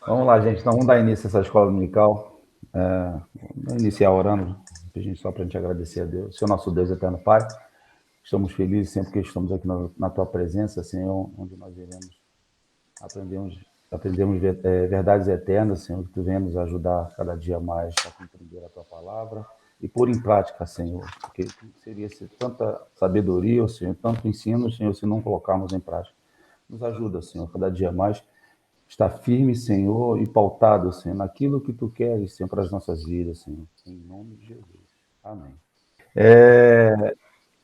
Vamos lá, gente. Então, vamos dar início a essa escola dominical. Vamos iniciar orando, só para a gente agradecer a Deus. Senhor nosso Deus eterno Pai, estamos felizes sempre que estamos aqui na Tua presença, Senhor, onde nós iremos aprendemos verdades eternas, Senhor, que Tu venha nos ajudar cada dia mais a compreender a Tua palavra e pôr em prática, Senhor, porque seria tanta sabedoria, Senhor, tanto ensino, Senhor, se não colocarmos em prática. Nos ajuda, Senhor, cada dia mais estar firme, Senhor, e pautado, Senhor, naquilo que Tu queres, Senhor, para as nossas vidas, Senhor. Em nome de Jesus. Amém.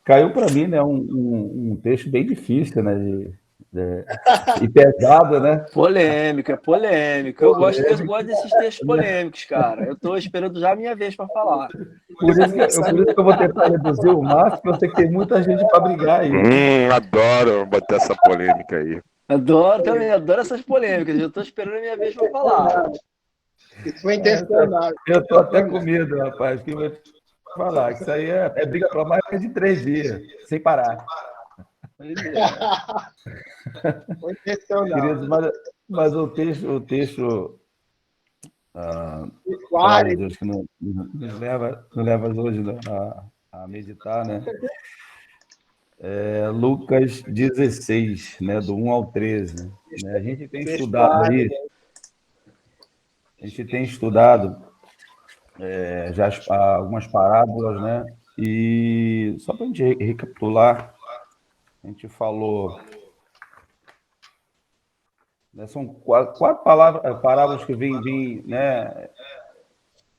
Caiu para mim, né, um texto bem difícil, né, e pesado, né? Polêmico, é polêmico. Eu gosto desses textos polêmicos, cara. Eu tô esperando já a minha vez para falar. Por isso que eu vou tentar reduzir o máximo, porque eu sei que tem muita gente para brigar aí. Adoro botar essa polêmica aí. Adoro também, adoro essas polêmicas. Eu tô esperando a minha vez para falar. Isso foi intencional. Eu estou até com medo, rapaz, que eu vou te falar, que isso aí é briga para mais de 3 dias, sem parar. Foi intencional. Queridos, mas o texto Claro, Deus, que nos leva hoje a meditar, né? Lucas 16, né, do 1 ao 13. Né? A gente tem estudado aí, já algumas parábolas, né? E só para a gente recapitular, a gente falou, né, são quatro parábolas que vêm, né,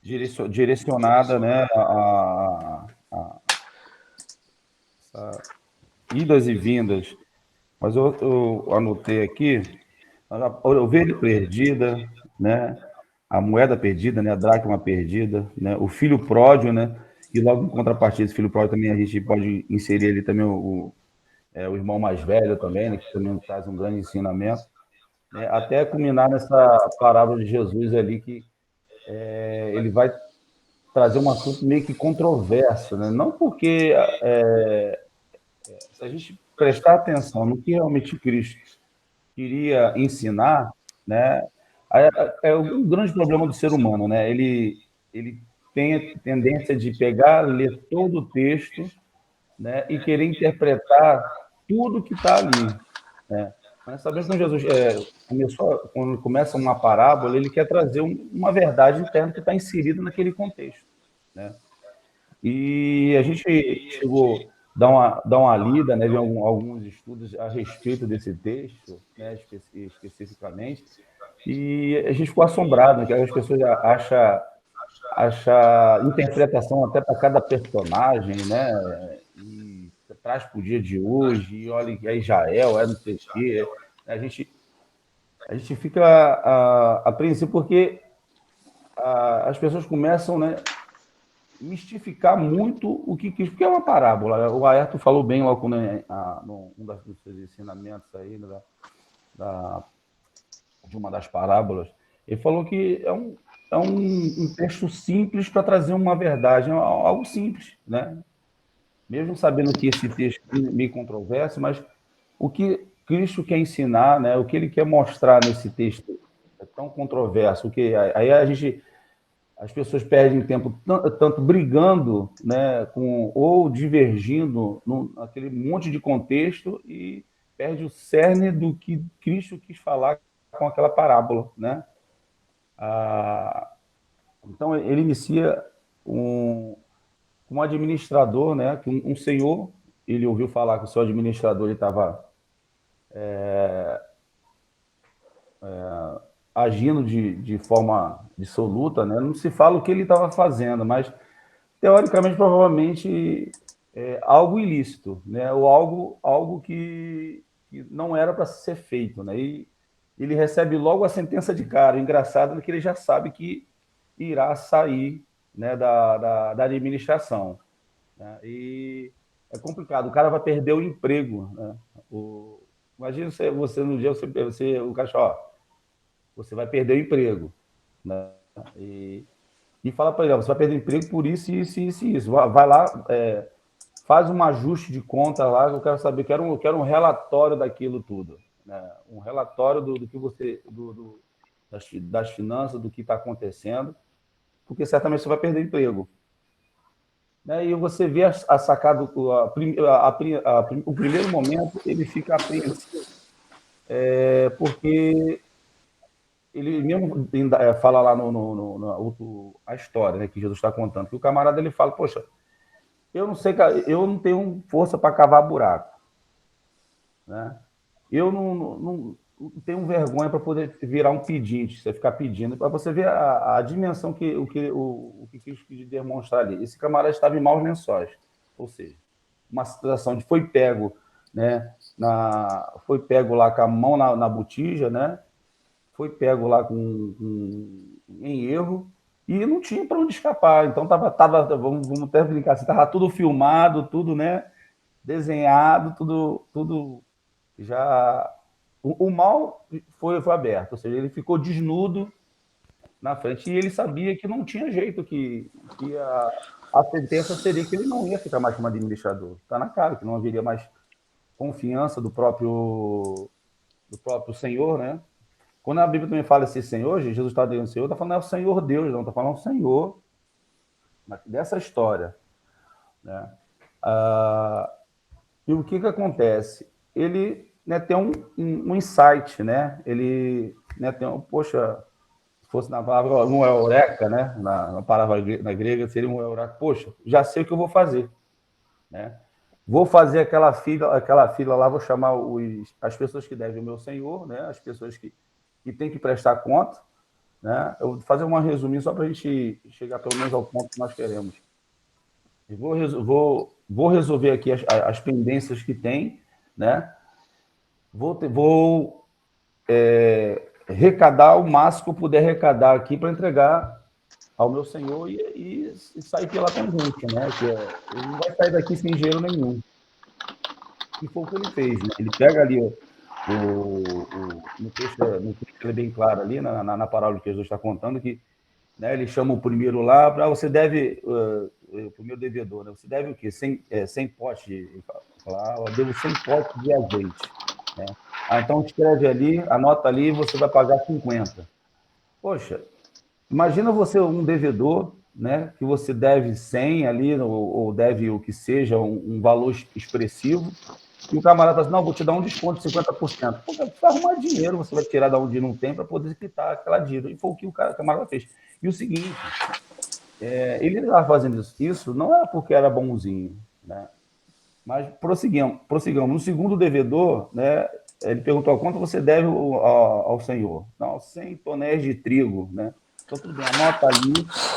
direcionada, né, a idas e vindas. Mas eu anotei aqui a ovelha perdida, né? A moeda perdida, né? A dracma perdida, né? O filho pródigo, né? E logo em contrapartida, esse filho pródigo também a gente pode inserir ali também o irmão mais velho também, né? Que também traz um grande ensinamento, né? Até culminar nessa parábola de Jesus ali que ele vai trazer um assunto meio que controverso, né? Não porque se a gente prestar atenção no que realmente Cristo queria ensinar, né? É o grande problema do ser humano, né? Ele tem a tendência de pegar, ler todo o texto, né? E querer interpretar tudo que está ali, né? Mas sabemos que quando Jesus quando começa uma parábola, ele quer trazer uma verdade interna que está inserida naquele contexto, né? E a gente chegou a dar uma lida, né, de alguns estudos a respeito desse texto, né, especificamente, e a gente ficou assombrado, né, que as pessoas acham interpretação até para cada personagem, né, e traz para o dia de hoje, e olha que é Israel, é não sei o quê. A gente fica apreensivo porque as pessoas começam, né, mistificar muito o que quis, porque é uma parábola. O Ayrton falou bem logo num dos seus ensinamentos aí, de uma das parábolas. Ele falou que é um texto simples para trazer uma verdade, algo simples, né? Mesmo sabendo que esse texto é meio controverso, mas o que Cristo quer ensinar, né? O que ele quer mostrar nesse texto é tão controverso, que aí as pessoas perdem tempo tanto brigando, né, ou divergindo naquele monte de contexto e perde o cerne do que Cristo quis falar com aquela parábola, né? Então ele inicia um administrador, né, que um senhor, ele ouviu falar que o seu administrador estava agindo de forma dissoluta, né? Não se fala o que ele estava fazendo, mas teoricamente, provavelmente, algo ilícito, né? Ou algo que não era para ser feito, né? E ele recebe logo a sentença de cara. O engraçado é que ele já sabe que irá sair, né, da administração, né? E é complicado. O cara vai perder o emprego, né? Imagina você no dia, o cara fala, ó, você vai perder o emprego, né? E fala para ele, ó, você vai perder o emprego por isso, isso, isso, isso. Vai lá, faz um ajuste de conta lá, que eu quero saber, quero um relatório daquilo tudo, né? Um relatório do que você, das finanças, do que está acontecendo, porque certamente você vai perder emprego. Né? E você vê a sacada, o primeiro momento, ele fica apreensivo, porque ele mesmo fala lá a história, né, que Jesus está contando, que o camarada ele fala, poxa, eu não sei, eu não tenho força para cavar buraco, né? Eu não tenho vergonha para poder virar um pedinte, você ficar pedindo, para você ver a dimensão que o que quis demonstrar ali. Esse camarada estava em maus lençóis, ou seja, uma situação de foi pego, né, foi pego lá com a mão na botija, né? Foi pego lá em erro e não tinha para onde escapar. Então vamos até brincar, estava tudo filmado, tudo, né, desenhado, tudo já. O mal foi aberto, ou seja, ele ficou desnudo na frente e ele sabia que não tinha jeito, que a sentença seria que ele não ia ficar mais como administrador. Está na cara que não haveria mais confiança do próprio Senhor, né? Quando a Bíblia também fala esse Senhor, Jesus está dizendo Senhor, está falando é o Senhor Deus, não está falando o Senhor dessa história, né? E o que acontece? Ele, né, tem um insight, né? Ele, né, tem poxa, se fosse na palavra um eureka, né? Na palavra na grega seria um eureka. Poxa, já sei o que eu vou fazer, né? Vou fazer aquela fila lá, vou chamar as pessoas que devem ao meu Senhor, né? As pessoas que tem que prestar conta, né? Eu vou fazer uma resuminho só para a gente chegar pelo menos ao ponto que nós queremos. Vou resolver aqui as pendências que tem, né? Vou arrecadar o máximo que eu puder arrecadar aqui para entregar ao meu Senhor e sair pela tangente, né? Ele não vai sair daqui sem dinheiro nenhum. E foi o que ele fez, né? Ele pega ali no texto é bem claro ali, na parábola que Jesus está contando, que, né, ele chama o primeiro lá, para você deve, o primeiro devedor, né? Você deve o quê? 100 potes, eu devo 100 potes de azeite, né? Então escreve ali, anota ali, você vai pagar 50. Poxa, imagina você um devedor, né, que você deve 100 ali, ou deve o que seja, um valor expressivo, e o camarada fala assim, não, vou te dar um desconto de 50%. Pô, você vai arrumar dinheiro, você vai tirar da onde não tem para poder quitar aquela dívida. E foi o que o camarada fez. E o seguinte, ele estava fazendo isso não era porque era bonzinho, né? Mas prossigamos. No segundo devedor, né, ele perguntou, quanto você deve ao Senhor? Não, 100 tonéis de trigo, né? Então, tudo bem, anota ali,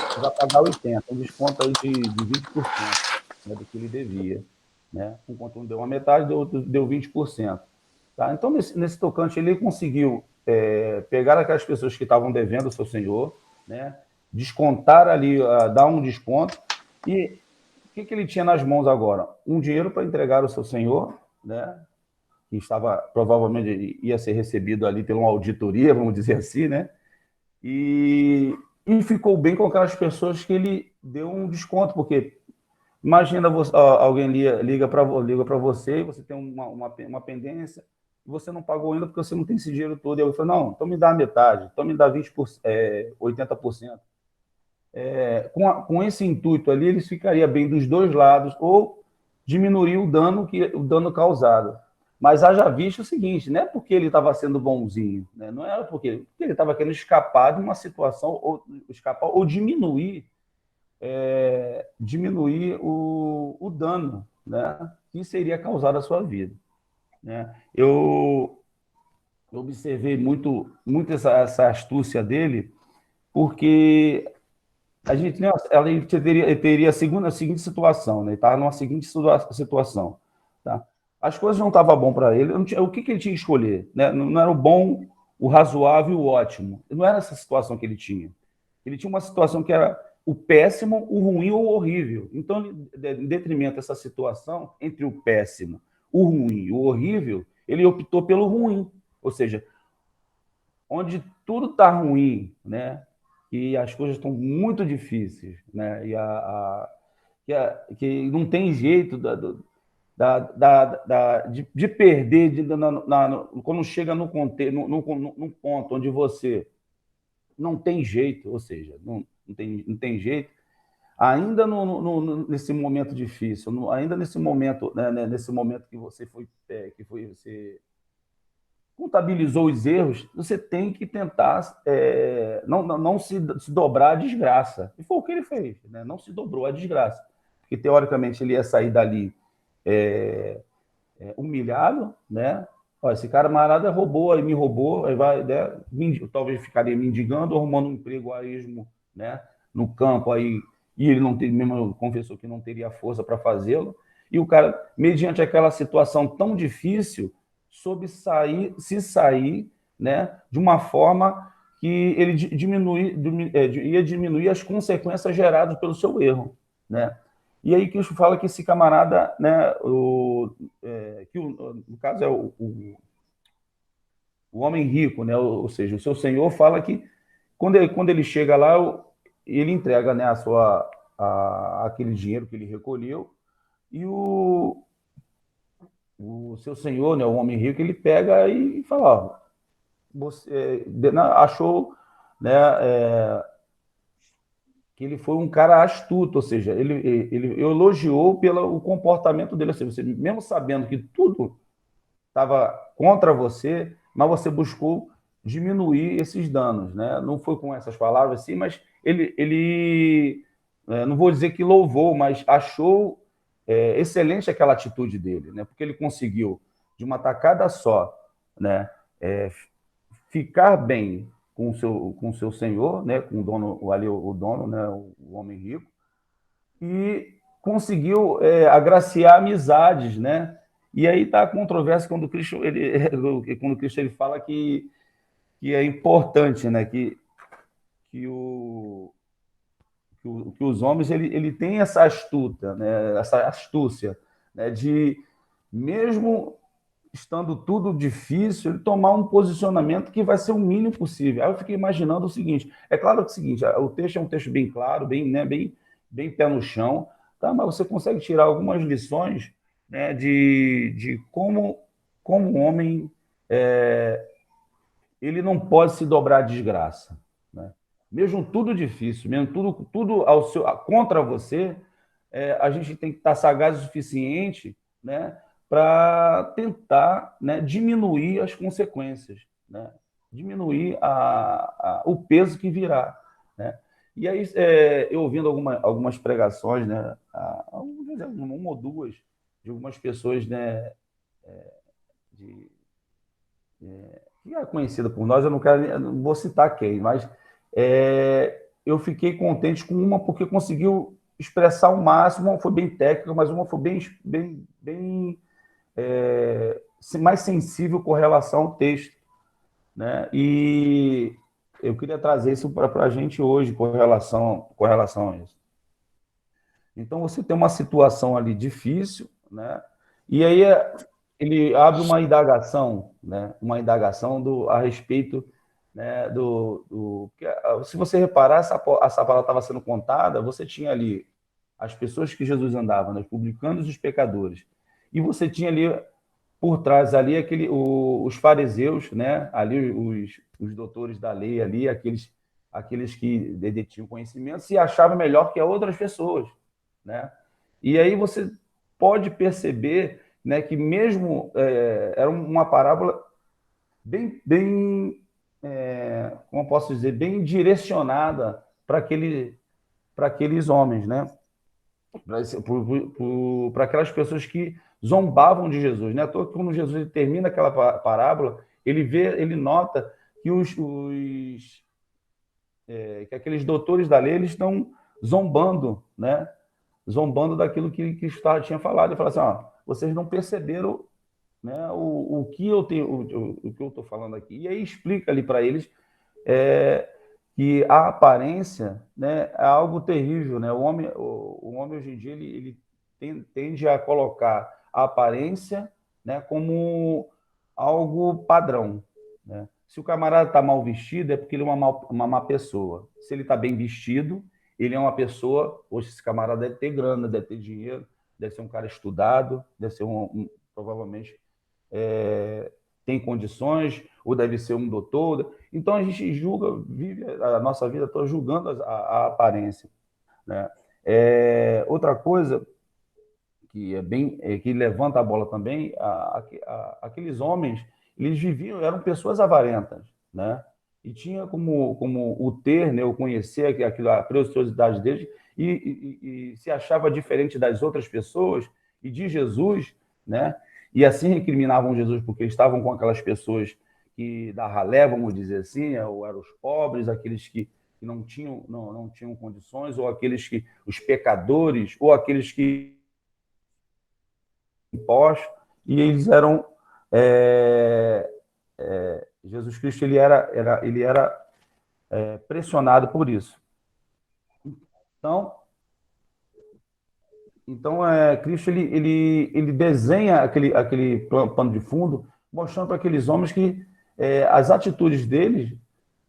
você vai pagar 80, um desconto aí de 20%, né, do que ele devia. Né? Enquanto um deu uma metade, o outro deu 20%. Tá? Então, nesse tocante, ele conseguiu pegar aquelas pessoas que estavam devendo ao seu senhor, né? Descontar ali, dar um desconto, e o que ele tinha nas mãos agora? Um dinheiro para entregar ao seu senhor, né? Que estava, provavelmente, ia ser recebido ali por uma auditoria, vamos dizer assim, né? E ficou bem com aquelas pessoas que ele deu um desconto, porque imagina alguém liga para você e você tem uma pendência e você não pagou ainda porque você não tem esse dinheiro todo. E eu falo, não, então me dá a metade, então me dá 80%. Com esse intuito ali, eles ficariam bem dos dois lados ou diminuir o dano causado. Mas haja visto o seguinte, não é porque ele estava sendo bonzinho, né? Não era porque ele estava querendo escapar de uma situação, ou diminuir o dano, né, que seria causado à sua vida. Né? Eu observei muito essa astúcia dele, porque ela teria a seguinte situação, né? Ele estava numa seguinte situação. Tá? As coisas não estavam bom para ele. O que ele tinha que escolher? Né? Não era o bom, o razoável e o ótimo. Não era essa situação que ele tinha. Ele tinha uma situação que era o péssimo, o ruim ou o horrível. Então, em detrimento dessa situação, entre o péssimo, o ruim e o horrível, ele optou pelo ruim. Ou seja, onde tudo está ruim, né? E as coisas estão muito difíceis, né? Que não tem jeito de perder quando chega num ponto onde você não tem jeito, ou seja, não tem jeito, ainda nesse momento difícil, ainda nesse momento, né, nesse momento que você você contabilizou os erros, você tem que tentar não se dobrar à desgraça. E foi o que ele fez, né? Não se dobrou à desgraça. Porque, teoricamente, ele ia sair dali humilhado, né? Ó, esse cara marada roubou, aí me roubou, aí vai, né? Talvez ficaria mendigando, arrumando um emprego a esmo, né? No campo aí, e ele não tem, mesmo confessou que não teria força para fazê-lo. E o cara, mediante aquela situação tão difícil, soube se sair, né? De uma forma que ele ia diminuir as consequências geradas pelo seu erro, né? E aí Cristo fala que esse camarada, né, no caso é o homem rico, né, ou seja, o seu senhor fala que quando ele chega lá, ele entrega, né, aquele dinheiro que ele recolheu, e o seu senhor, né, o homem rico, ele pega e fala, ó, você achou, né, que ele foi um cara astuto, ou seja, ele elogiou pelo o comportamento dele, ou seja, você, mesmo sabendo que tudo estava contra você, mas você buscou diminuir esses danos, né? Não foi com essas palavras assim, mas ele não vou dizer que louvou, mas achou excelente aquela atitude dele, né? Porque ele conseguiu, de uma tacada só, né, ficar bem com o seu senhor, né, com o dono, ali o dono, né, o homem rico, e conseguiu agraciar amizades, né? E aí está a controvérsia quando quando Cristo ele fala que é importante, né, que, o, que os homens ele tem essa astuta, né, essa astúcia, né, de mesmo estando tudo difícil, ele tomar um posicionamento que vai ser o mínimo possível. Aí eu fiquei imaginando o seguinte, é claro que é o seguinte, o texto é um texto bem claro, bem pé no chão, tá? Mas você consegue tirar algumas lições, né, de como o homem ele não pode se dobrar à desgraça, né? Mesmo tudo difícil, mesmo tudo contra você, a gente tem que estar sagaz o suficiente, né, para tentar, né, diminuir as consequências, né, diminuir o peso que virá, né? E aí, eu ouvindo algumas pregações, né, uma ou duas, de algumas pessoas, né, de, que é conhecida por nós, eu não vou citar quem, mas eu fiquei contente com uma porque conseguiu expressar o máximo, uma foi bem técnica, mas uma foi bem mais sensível com relação ao texto, né? E eu queria trazer isso para a gente hoje com relação a isso. Então, você tem uma situação ali difícil, né? E aí ele abre uma indagação, né? Uma indagação a respeito, né, se você reparar, essa palavra estava sendo contada, você tinha ali as pessoas que Jesus andava, né, os publicanos e os pecadores. E você tinha ali, por trás ali, os fariseus, né, ali os doutores da lei, ali, aqueles que detinham conhecimento, se achavam melhor que outras pessoas, né? E aí você pode perceber, né, que mesmo era uma parábola bem como posso dizer, bem direcionada para aqueles homens, né? Para aquelas pessoas que zombavam de Jesus, né? Quando Jesus termina aquela parábola, ele nota que que aqueles doutores da lei eles estão zombando, né? Zombando daquilo que tinha falado. Ele fala assim: ó, vocês não perceberam, né, o que eu tenho, o que eu estou falando aqui. E aí explica ali para eles que a aparência, né, é algo terrível, né? O homem hoje em dia ele tende a colocar a aparência, né, como algo padrão, né? Se o camarada está mal vestido, é porque ele é uma má pessoa. Se ele está bem vestido, ele é uma pessoa. Hoje, esse camarada deve ter grana, deve ter dinheiro, deve ser um cara estudado, deve ser provavelmente tem condições, ou deve ser um doutor. Então a gente julga, vive a nossa vida toda julgando a aparência, né? Outra coisa que que levanta a bola também, aqueles homens, eles viviam, eram pessoas avarentas, né? E tinha como o ter, né, o conhecer aquilo, a preciosidade deles, e se achava diferente das outras pessoas e de Jesus, né? E assim recriminavam Jesus porque estavam com aquelas pessoas que da ralé, vamos dizer assim, ou eram os pobres, aqueles que não tinham condições, ou os pecadores, ou aqueles que impostos, e eles eram. Jesus Cristo ele era pressionado por isso. Então, Cristo ele desenha aquele pano de fundo, mostrando para aqueles homens que as atitudes deles,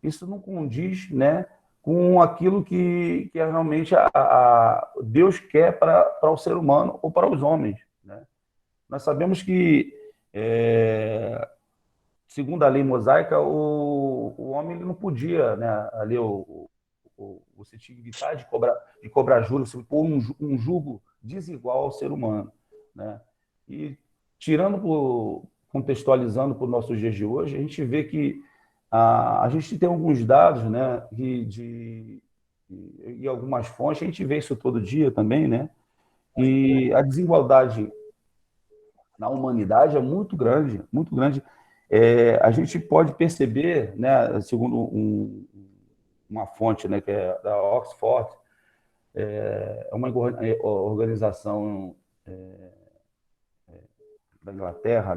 isso não condiz, né, com aquilo que é realmente Deus quer para o ser humano ou para os homens, né? Nós sabemos que, segundo a lei mosaica, o homem ele não podia, né, ali você tinha que evitar de cobrar juros, você pôr um jugo desigual ao ser humano, né? E contextualizando para os nossos dias de hoje, a gente vê que a gente tem alguns dados, né, e algumas fontes, a gente vê isso todo dia também, né? E a desigualdade na humanidade é muito grande, muito grande. A gente pode perceber, né, segundo uma fonte, né, que é da Oxford, uma organização da Inglaterra,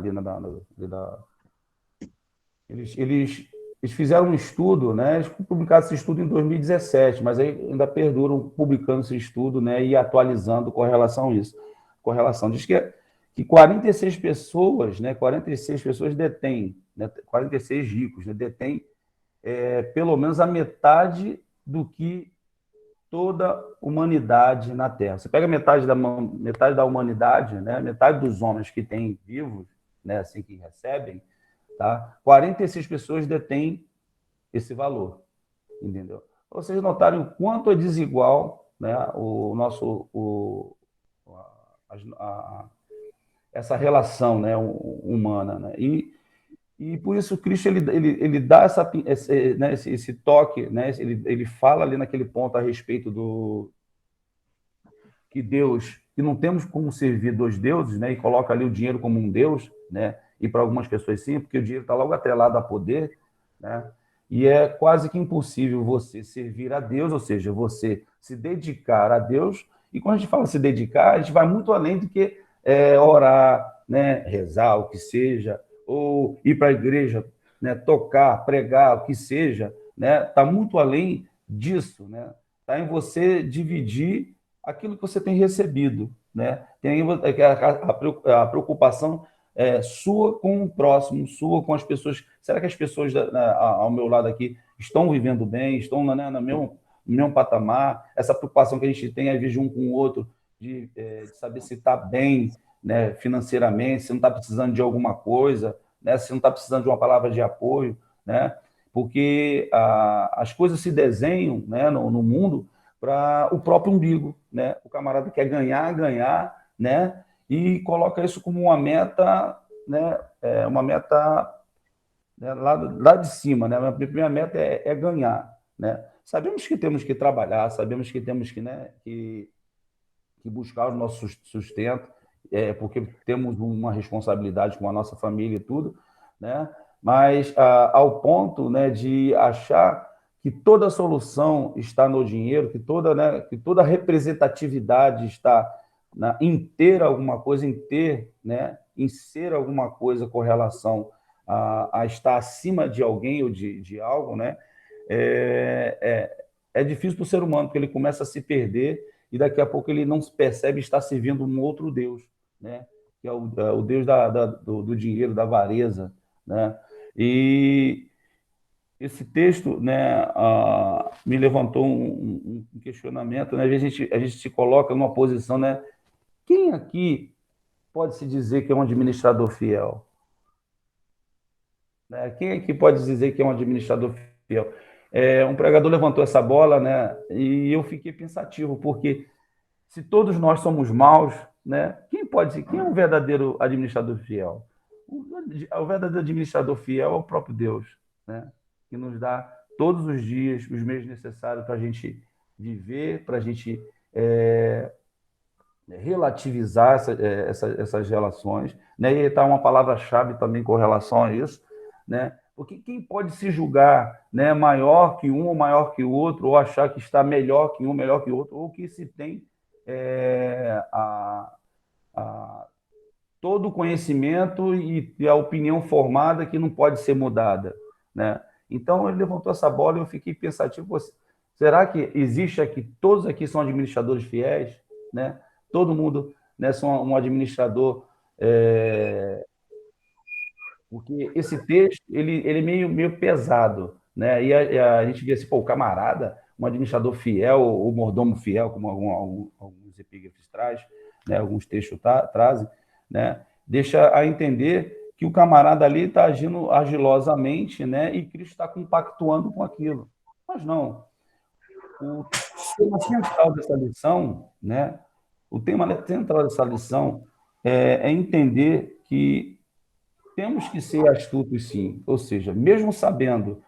eles fizeram um estudo, né, eles publicaram esse estudo em 2017, mas aí ainda perduram publicando esse estudo, né, e atualizando com relação a isso. Diz que 46 pessoas, né, 46 pessoas detêm, né, 46 ricos, né, detêm pelo menos a metade do que toda a humanidade na Terra. Você pega metade da humanidade, né, metade dos homens que têm vivos, né, assim que recebem, tá? 46 pessoas detêm esse valor, entendeu? Para vocês notarem o quanto é desigual, né, essa relação, né, humana, né? E por isso Cristo ele dá esse toque, né? Ele fala ali naquele ponto a respeito do que Deus, que não temos como servir dois deuses, né? E coloca ali o dinheiro como um deus, né? E para algumas pessoas sim, porque o dinheiro está logo atrelado a poder, né? E é quase que impossível você servir a Deus, ou seja, você se dedicar a Deus. E quando a gente fala se dedicar, a gente vai muito além do que orar, né? Rezar, o que seja, ou ir para a igreja, né? Tocar, pregar, o que seja, né? Está muito além disso, né? Está em você dividir aquilo que você tem recebido, né? Tem a preocupação sua com o próximo, sua com as pessoas. Será que as pessoas ao meu lado aqui estão vivendo bem, estão, né, no mesmo patamar? Essa preocupação que a gente tem, às vezes, de um com o outro, de saber se está bem, né, financeiramente, se não está precisando de alguma coisa, né, se não está precisando de uma palavra de apoio, né? Porque as coisas se desenham, né, no mundo para o próprio umbigo, né? O camarada quer ganhar, né? E coloca isso como uma meta, né? Uma meta, né? Lá de cima, né? A primeira meta é ganhar, né? Sabemos que temos que trabalhar, sabemos que temos que, né, que buscar o nosso sustento, porque temos uma responsabilidade com a nossa família e tudo, né? Mas ao ponto, né, de achar que toda a solução está no dinheiro, que toda a representatividade está em ter alguma coisa, né, em ser alguma coisa com relação a estar acima de alguém ou de algo, né? É difícil para o ser humano, porque ele começa a se perder e daqui a pouco ele não se percebe estar servindo um outro Deus, né? Que é o Deus do dinheiro, da avareza, né? E esse texto, né, me levantou um questionamento, né? Às vezes a gente se coloca numa posição, né? Quem aqui pode se dizer que é um administrador fiel? né? Quem aqui pode dizer que é um administrador fiel? Um pregador levantou essa bola, né? E eu fiquei pensativo, porque se todos nós somos maus, né? Quem é um verdadeiro administrador fiel? O verdadeiro administrador fiel é o próprio Deus, né? Que nos dá todos os dias os meios necessários para a gente viver, para a gente relativizar essas relações, né? E está uma palavra-chave também com relação a isso, né? Porque quem pode se julgar, né, maior que um ou maior que o outro, ou achar que está melhor que um, melhor que o outro, ou que se tem todo o conhecimento e a opinião formada que não pode ser mudada, né? Então, ele levantou essa bola e eu fiquei pensativo, será que existe aqui, todos aqui são administradores fiéis, né? Todo mundo, né, são um administrador, porque esse texto, ele é meio pesado, né? E a gente vê assim, pô, o camarada, um administrador fiel, o mordomo fiel, como alguns epígrafes traz, né? Alguns textos trazem, né? Deixa a entender que o camarada ali está agindo agilosamente, né? E Cristo está compactuando com aquilo. Mas não. O tema central dessa lição, né? O tema central dessa lição é entender que temos que ser astutos, sim. Ou seja, mesmo sabendo,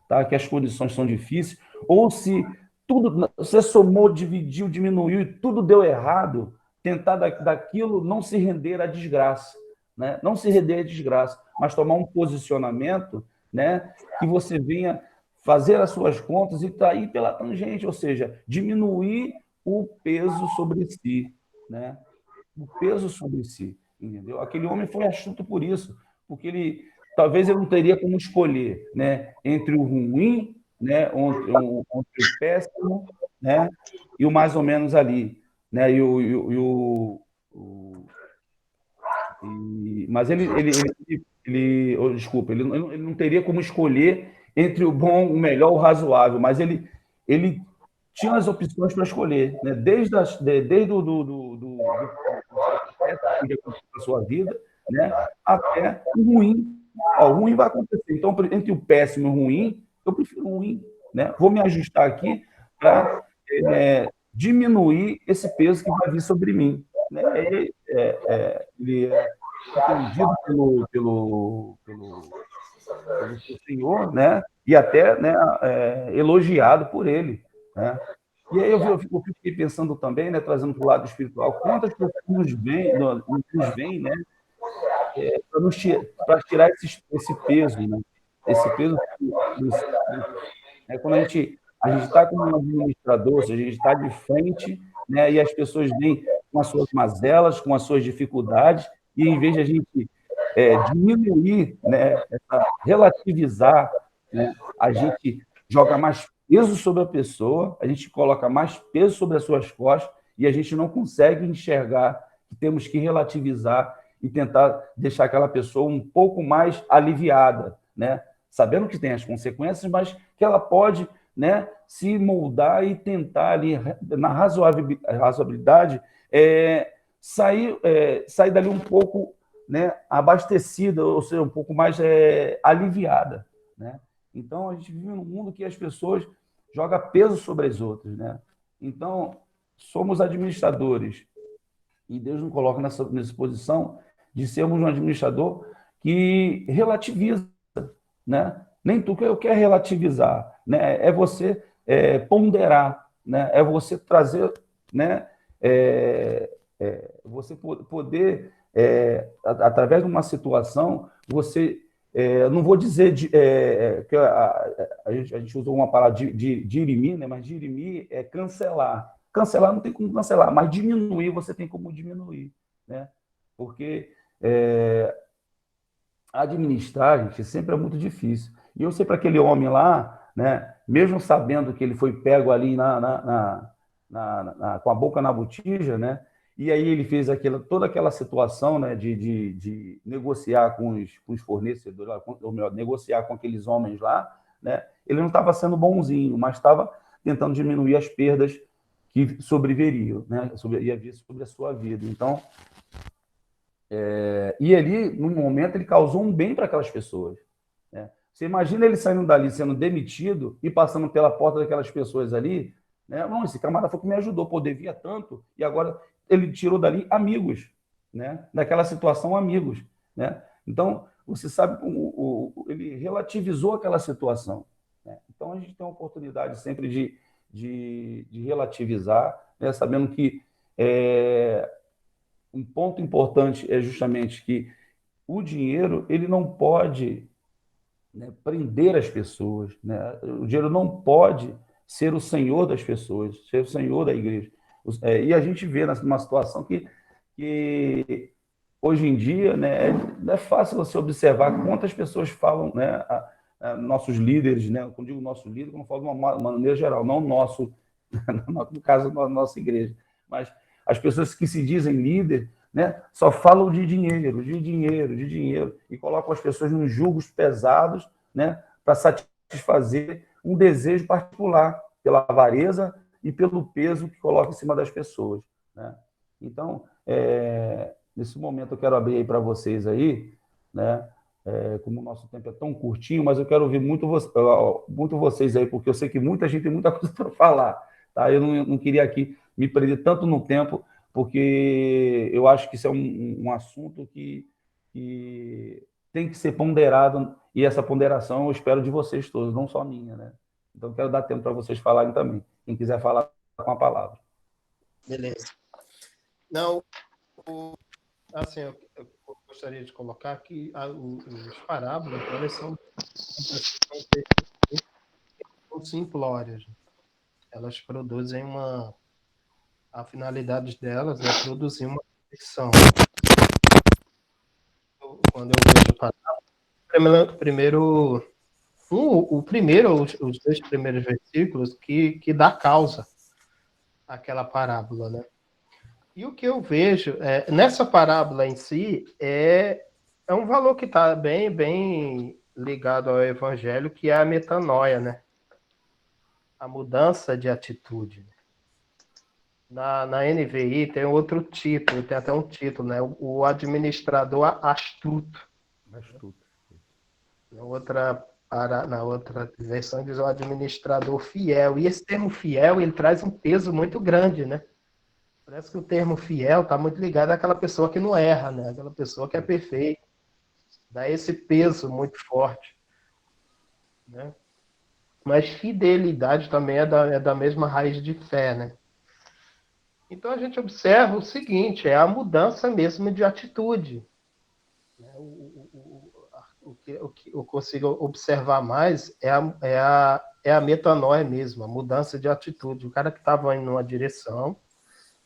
tá, que as condições são difíceis, ou se tudo você somou, dividiu, diminuiu e tudo deu errado, tentar daquilo não se render à desgraça, né? Não se render à desgraça, mas tomar um posicionamento, né, que você venha fazer as suas contas e cair pela tangente, ou seja, diminuir o peso sobre si, né? O peso sobre si, entendeu? Aquele homem foi astuto por isso, porque talvez ele não teria como escolher, né, entre o ruim, né, entre o péssimo, né, e o mais ou menos ali, né, mas desculpa, ele não teria como escolher entre o bom, o melhor, o razoável, mas ele tinha as opções para escolher, né, desde o que podia acontecer na sua vida, né, até o ruim. Ó, o ruim vai acontecer. Então, entre o péssimo e o ruim, eu prefiro o ruim, né? Vou me ajustar aqui para diminuir esse peso que vai vir sobre mim, né? Ele é entendido pelo seu Senhor, né? E até, né, elogiado por ele, né? E aí eu fiquei pensando também, né, trazendo para o lado espiritual, quantas pessoas nos vêm, né, para tirar esse peso, né? Esse peso, quando a gente está como um administrador, a gente está de frente, né, e as pessoas vêm com as suas mazelas, com as suas dificuldades, e em vez de a gente diminuir, né, relativizar, né, a gente joga mais peso sobre a pessoa, a gente coloca mais peso sobre as suas costas e a gente não consegue enxergar que temos que relativizar e tentar deixar aquela pessoa um pouco mais aliviada, né? Sabendo que tem as consequências, mas que ela pode, né, se moldar e tentar ali, na razoabilidade, sair dali um pouco, né, abastecida, ou seja, um pouco mais aliviada, né? Então, a gente vive num mundo que as pessoas jogam peso sobre as outras, né? Então, somos administradores e Deus nos coloca nessa posição de sermos um administrador que relativiza, né? Nem tudo que eu quero relativizar, né? É você ponderar, né? É você trazer, né? Você poder, através de uma situação, você não vou dizer que a gente usou uma palavra de dirimir, né? Mas dirimir é cancelar. Cancelar não tem como cancelar, mas diminuir você tem como diminuir, né? Porque administrar, gente, sempre é muito difícil. E eu sei para aquele homem lá, né? Mesmo sabendo que ele foi pego ali com a boca na botija, né? E aí ele fez toda aquela situação, né, de negociar com os fornecedores, ou melhor, negociar com aqueles homens lá, né? Ele não estava sendo bonzinho, mas estava tentando diminuir as perdas que sobreviriam, né? Ia vir sobre a sua vida. Então, e ali, no momento, ele causou um bem para aquelas pessoas, Você imagina ele saindo dali, sendo demitido e passando pela porta daquelas pessoas ali, né? Não, esse camarada foi que me ajudou, pô, devia tanto, e agora ele tirou dali amigos, né? Daquela situação, amigos, né? Então, você sabe, ele relativizou aquela situação, né? Então, a gente tem a oportunidade sempre de relativizar, né? Sabendo que um ponto importante é justamente que o dinheiro ele não pode, né, prender as pessoas, né? O dinheiro não pode ser o senhor das pessoas, ser o senhor da igreja. E a gente vê numa situação que hoje em dia, né, não é fácil você observar quantas pessoas falam, né, nossos líderes, né, quando digo nosso líder, eu não falo de uma maneira geral, não nosso, no caso da nossa igreja, mas as pessoas que se dizem líder, né, só falam de dinheiro, de dinheiro, de dinheiro, e colocam as pessoas em julgos pesados, né, para satisfazer um desejo particular, pela avareza e pelo peso que coloca em cima das pessoas, né? Então, nesse momento eu quero abrir aí para vocês aí, né, como o nosso tempo é tão curtinho, mas eu quero ouvir muito vocês aí, porque eu sei que muita gente tem muita coisa para falar, tá? Eu não queria aqui me prender tanto no tempo, porque eu acho que isso é um assunto que tem que ser ponderado, e essa ponderação eu espero de vocês todos, não só minha, né? Então, eu quero dar tempo para vocês falarem também. Quem quiser falar com a palavra. Beleza. Não, assim, eu gostaria de colocar que os parábolas, elas são simplórias. Elas produzem a finalidade delas é produzir uma reflexão. Quando eu vejo parábola, os dois primeiros versículos que dá causa àquela parábola, né? E o que eu vejo nessa parábola em si é um valor que está bem ligado ao evangelho, que é a metanoia, né? A mudança de atitude. Na NVI tem outro título, tem até um título, né? O administrador astuto. Na outra versão diz o administrador fiel. E esse termo fiel, ele traz um peso muito grande, né? Parece que o termo fiel está muito ligado àquela pessoa que não erra, né? Aquela pessoa que é perfeita. Dá esse peso muito forte, né? Mas fidelidade também é da mesma raiz de fé, né? Então a gente observa o seguinte, é a mudança mesmo de atitude. O que eu consigo observar mais é a metanoia mesmo, a mudança de atitude. O cara que estava indo numa direção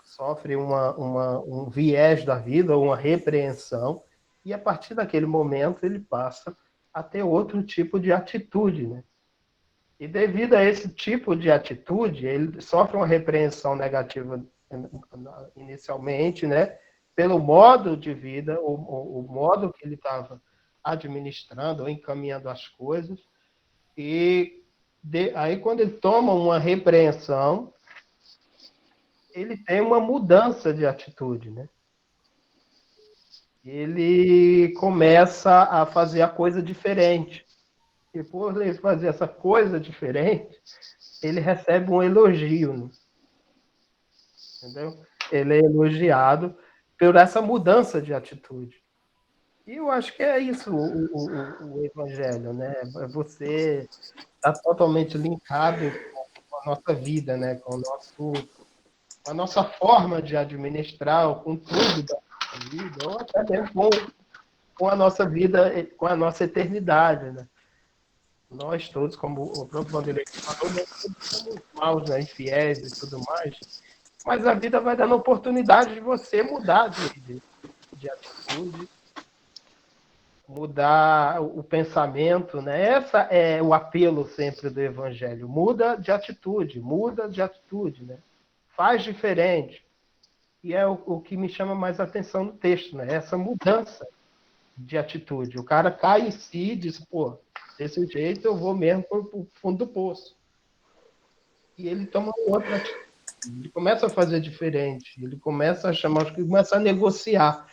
sofre um viés da vida, uma repreensão, e a partir daquele momento ele passa a ter outro tipo de atitude, né? E devido a esse tipo de atitude, ele sofre uma repreensão negativa inicialmente, né? Pelo modo de vida, o modo que ele estava administrando ou encaminhando as coisas, e aí quando ele toma uma repreensão, ele tem uma mudança de atitude, né? Ele começa a fazer a coisa diferente. E por ele fazer essa coisa diferente, ele recebe um elogio, né? Entendeu? Ele é elogiado por essa mudança de atitude. E eu acho que é isso o evangelho, né? Você está totalmente linkado com a nossa vida, né? Com a nossa forma de administrar, com tudo da nossa vida, ou até mesmo com a nossa vida, com a nossa eternidade, né? Nós todos, como o próprio Vanderlei falou, nós todos somos maus, né? Infiéis e tudo mais, mas a vida vai dando oportunidade de você mudar de atitude, mudar o pensamento, né? Essa é o apelo sempre do Evangelho. Muda de atitude, né? Faz diferente. E é o que me chama mais atenção no texto, né? Essa mudança de atitude. O cara cai em si e diz, pô, desse jeito eu vou mesmo para o fundo do poço. E ele toma outra atitude. Ele começa a fazer diferente. Ele começa a chamar, começa a negociar.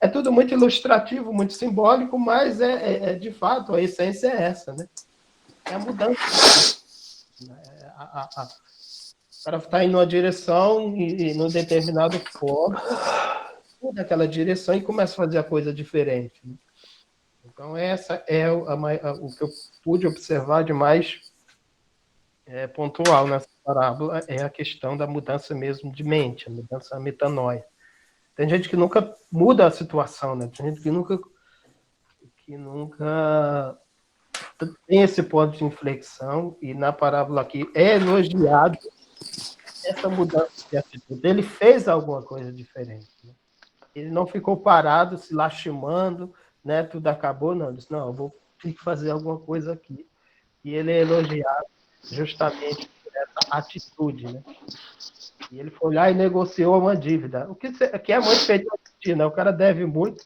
É tudo muito ilustrativo, muito simbólico, mas de fato, a essência é essa, né? É a mudança. O cara está indo numa direção e num determinado ponto, muda aquela direção e começa a fazer a coisa diferente, né? Então, essa é o que eu pude observar de mais pontual nessa parábola, é a questão da mudança mesmo de mente, a mudança, a metanoia. Tem gente que nunca muda a situação, né? Tem gente que nunca tem esse ponto de inflexão, e na parábola aqui é elogiado essa mudança de atitude. Ele fez alguma coisa diferente, né? Ele não ficou parado, se lastimando, né? Tudo acabou, não. Ele disse, não, eu vou ter que fazer alguma coisa aqui. E ele é elogiado justamente por essa atitude, né? E ele foi lá e negociou uma dívida. O que é muito feito hoje, né? O cara deve muito,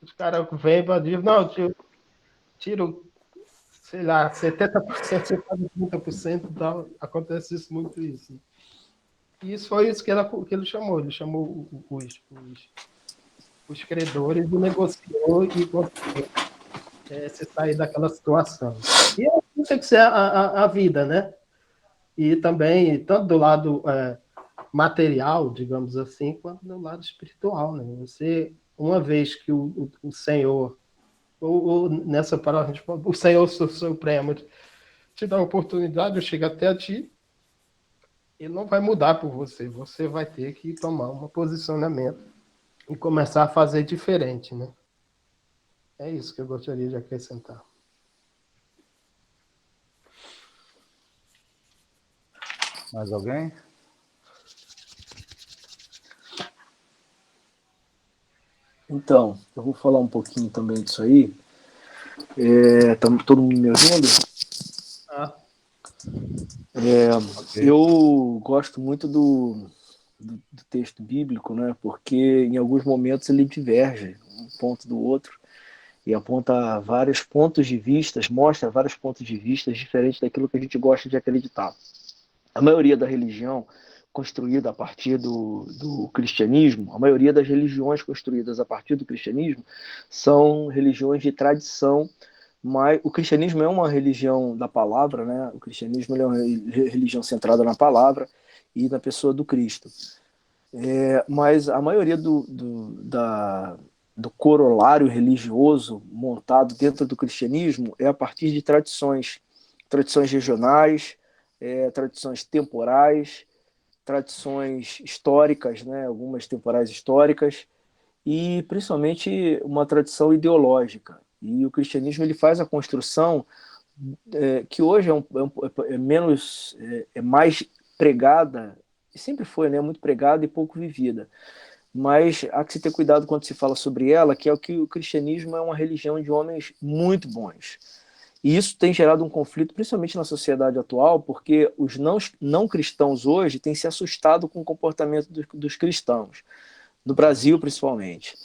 os caras vêm para a dívida, não, tiro, sei lá, 70%, você paga 30% e tal. Acontece isso muito isso. Né? E isso foi isso que ele chamou. Ele chamou os credores e negociou e conseguiu se sair daquela situação. E assim tem que ser a vida, né? E também, tanto do lado material, digamos assim, quanto do lado espiritual, né? Você, uma vez que o Senhor, ou nessa palavra, o Senhor Supremo te dá a oportunidade, chega até a ti, ele não vai mudar por você. Você vai ter que tomar um posicionamento e começar a fazer diferente, né? É isso que eu gostaria de acrescentar. Mais alguém? Então, eu vou falar um pouquinho também disso aí. Tá todo mundo me ouvindo? Okay. Eu gosto muito do texto bíblico, né? Porque em alguns momentos ele diverge um ponto do outro e aponta vários pontos de vista, mostra vários pontos de vista diferentes daquilo que a gente gosta de acreditar. A maioria da religião construída a partir do cristianismo, a maioria das religiões construídas a partir do cristianismo são religiões de tradição, mas o cristianismo é uma religião da palavra, né? O cristianismo é uma religião centrada na palavra e na pessoa do Cristo. Mas a maioria do corolário religioso montado dentro do cristianismo é a partir de tradições regionais, tradições temporais, tradições históricas, né? Algumas temporais históricas, e principalmente uma tradição ideológica. E o cristianismo ele faz a construção que hoje é mais pregada, e sempre foi, né? Muito pregada e pouco vivida. Mas há que se ter cuidado quando se fala sobre ela, que é o que o cristianismo é uma religião de homens muito bons. E isso tem gerado um conflito, principalmente na sociedade atual, porque os não cristãos hoje têm se assustado com o comportamento dos cristãos, no Brasil principalmente.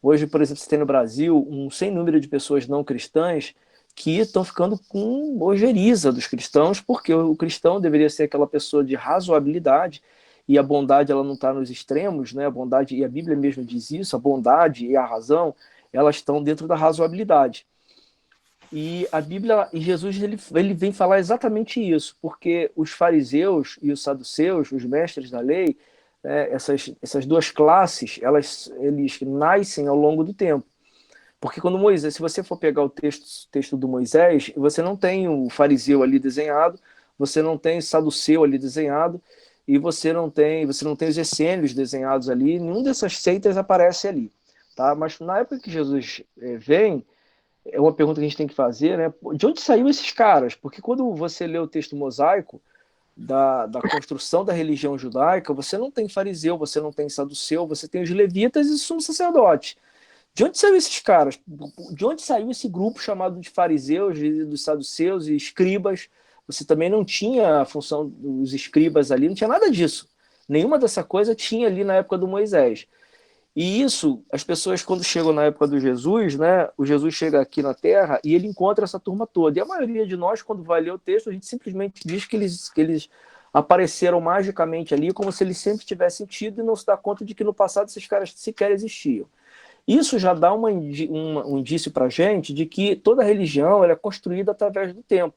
Hoje, por exemplo, você tem no Brasil um sem número de pessoas não cristãs que estão ficando com ojeriza dos cristãos, porque o cristão deveria ser aquela pessoa de razoabilidade, e a bondade ela não está nos extremos, né? A bondade, e a Bíblia mesmo diz isso, a bondade e a razão, elas estão dentro da razoabilidade. E a Bíblia, e Jesus, ele vem falar exatamente isso, porque os fariseus e os saduceus, os mestres da lei, essas duas classes, eles nascem ao longo do tempo. Porque quando Moisés, se você for pegar o texto do Moisés, você não tem o fariseu ali desenhado, você não tem o saduceu ali desenhado, e você não tem os essênios desenhados ali, nenhum dessas seitas aparece ali. Tá? Mas na época que Jesus vem, é uma pergunta que a gente tem que fazer, né? De onde saíram esses caras? Porque quando você lê o texto mosaico da construção da religião judaica, você não tem fariseu, você não tem saduceu, você tem os levitas e sumo sacerdote. De onde saíram esses caras? De onde saiu esse grupo chamado de fariseus, dos saduceus e escribas? Você também não tinha a função dos escribas ali, não tinha nada disso. Nenhuma dessa coisa tinha ali na época do Moisés. E isso, as pessoas quando chegam na época do Jesus, né, o Jesus chega aqui na Terra e ele encontra essa turma toda. E a maioria de nós, quando vai ler o texto, a gente simplesmente diz que eles apareceram magicamente ali, como se eles sempre tivessem tido, e não se dá conta de que no passado esses caras sequer existiam. Isso já dá um indício para a gente de que toda religião ela é construída através do tempo.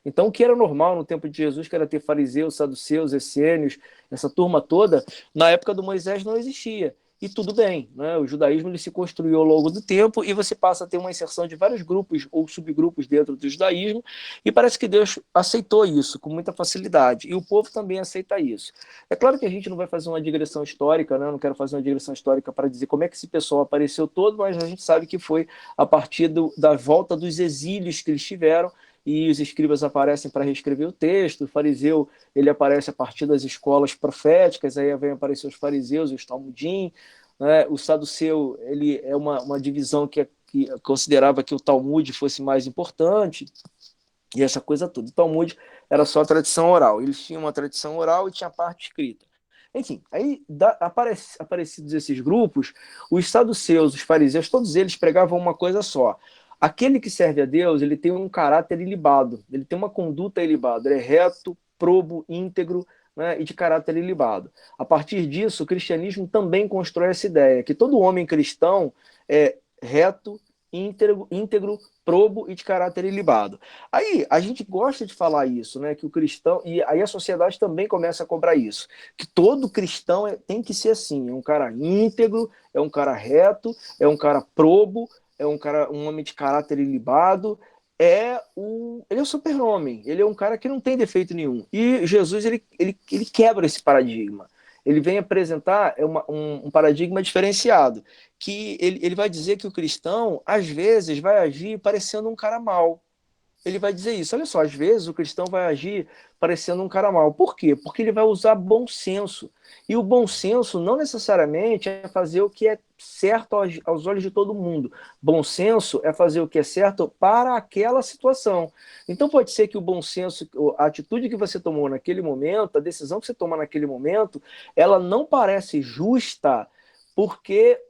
Então, o que era normal no tempo de Jesus, que era ter fariseus, saduceus, essênios, essa turma toda, na época do Moisés não existia. E tudo bem, né? O judaísmo ele se construiu ao longo do tempo e você passa a ter uma inserção de vários grupos ou subgrupos dentro do judaísmo e parece que Deus aceitou isso com muita facilidade e o povo também aceita isso. É claro que a gente não vai fazer uma digressão histórica, né? Eu não quero fazer uma digressão histórica para dizer como é que esse pessoal apareceu todo, mas a gente sabe que foi a partir da volta dos exílios que eles tiveram e os escribas aparecem para reescrever o texto, o fariseu ele aparece a partir das escolas proféticas, aí vem aparecer os fariseus e os talmudim, né? O saduceu ele é uma divisão que considerava que o Talmud fosse mais importante, e essa coisa toda. O Talmud era só a tradição oral, eles tinham uma tradição oral e tinha a parte escrita. Enfim, aí aparecidos esses grupos, os saduceus, os fariseus, todos eles pregavam uma coisa só. Aquele que serve a Deus, ele tem um caráter ilibado, ele tem uma conduta ilibada, ele é reto, probo, íntegro, né, e de caráter ilibado. A partir disso, o cristianismo também constrói essa ideia, que todo homem cristão é reto, íntegro, probo e de caráter ilibado. Aí, a gente gosta de falar isso, né, que o cristão, e aí a sociedade também começa a cobrar isso, que todo cristão tem que ser assim, é um cara íntegro, é um cara reto, é um cara probo, é um homem de caráter ilibado, ele é o super-homem, ele é um cara que não tem defeito nenhum. E Jesus, ele quebra esse paradigma. Ele vem apresentar um paradigma diferenciado, que ele vai dizer que o cristão, às vezes, vai agir parecendo um cara mau. Ele vai dizer isso. Olha só, às vezes o cristão vai agir parecendo um cara mau. Por quê? Porque ele vai usar bom senso. E o bom senso não necessariamente é fazer o que é certo aos olhos de todo mundo. Bom senso é fazer o que é certo para aquela situação. Então pode ser que o bom senso, a atitude que você tomou naquele momento, a decisão que você toma naquele momento, ela não parece justa porque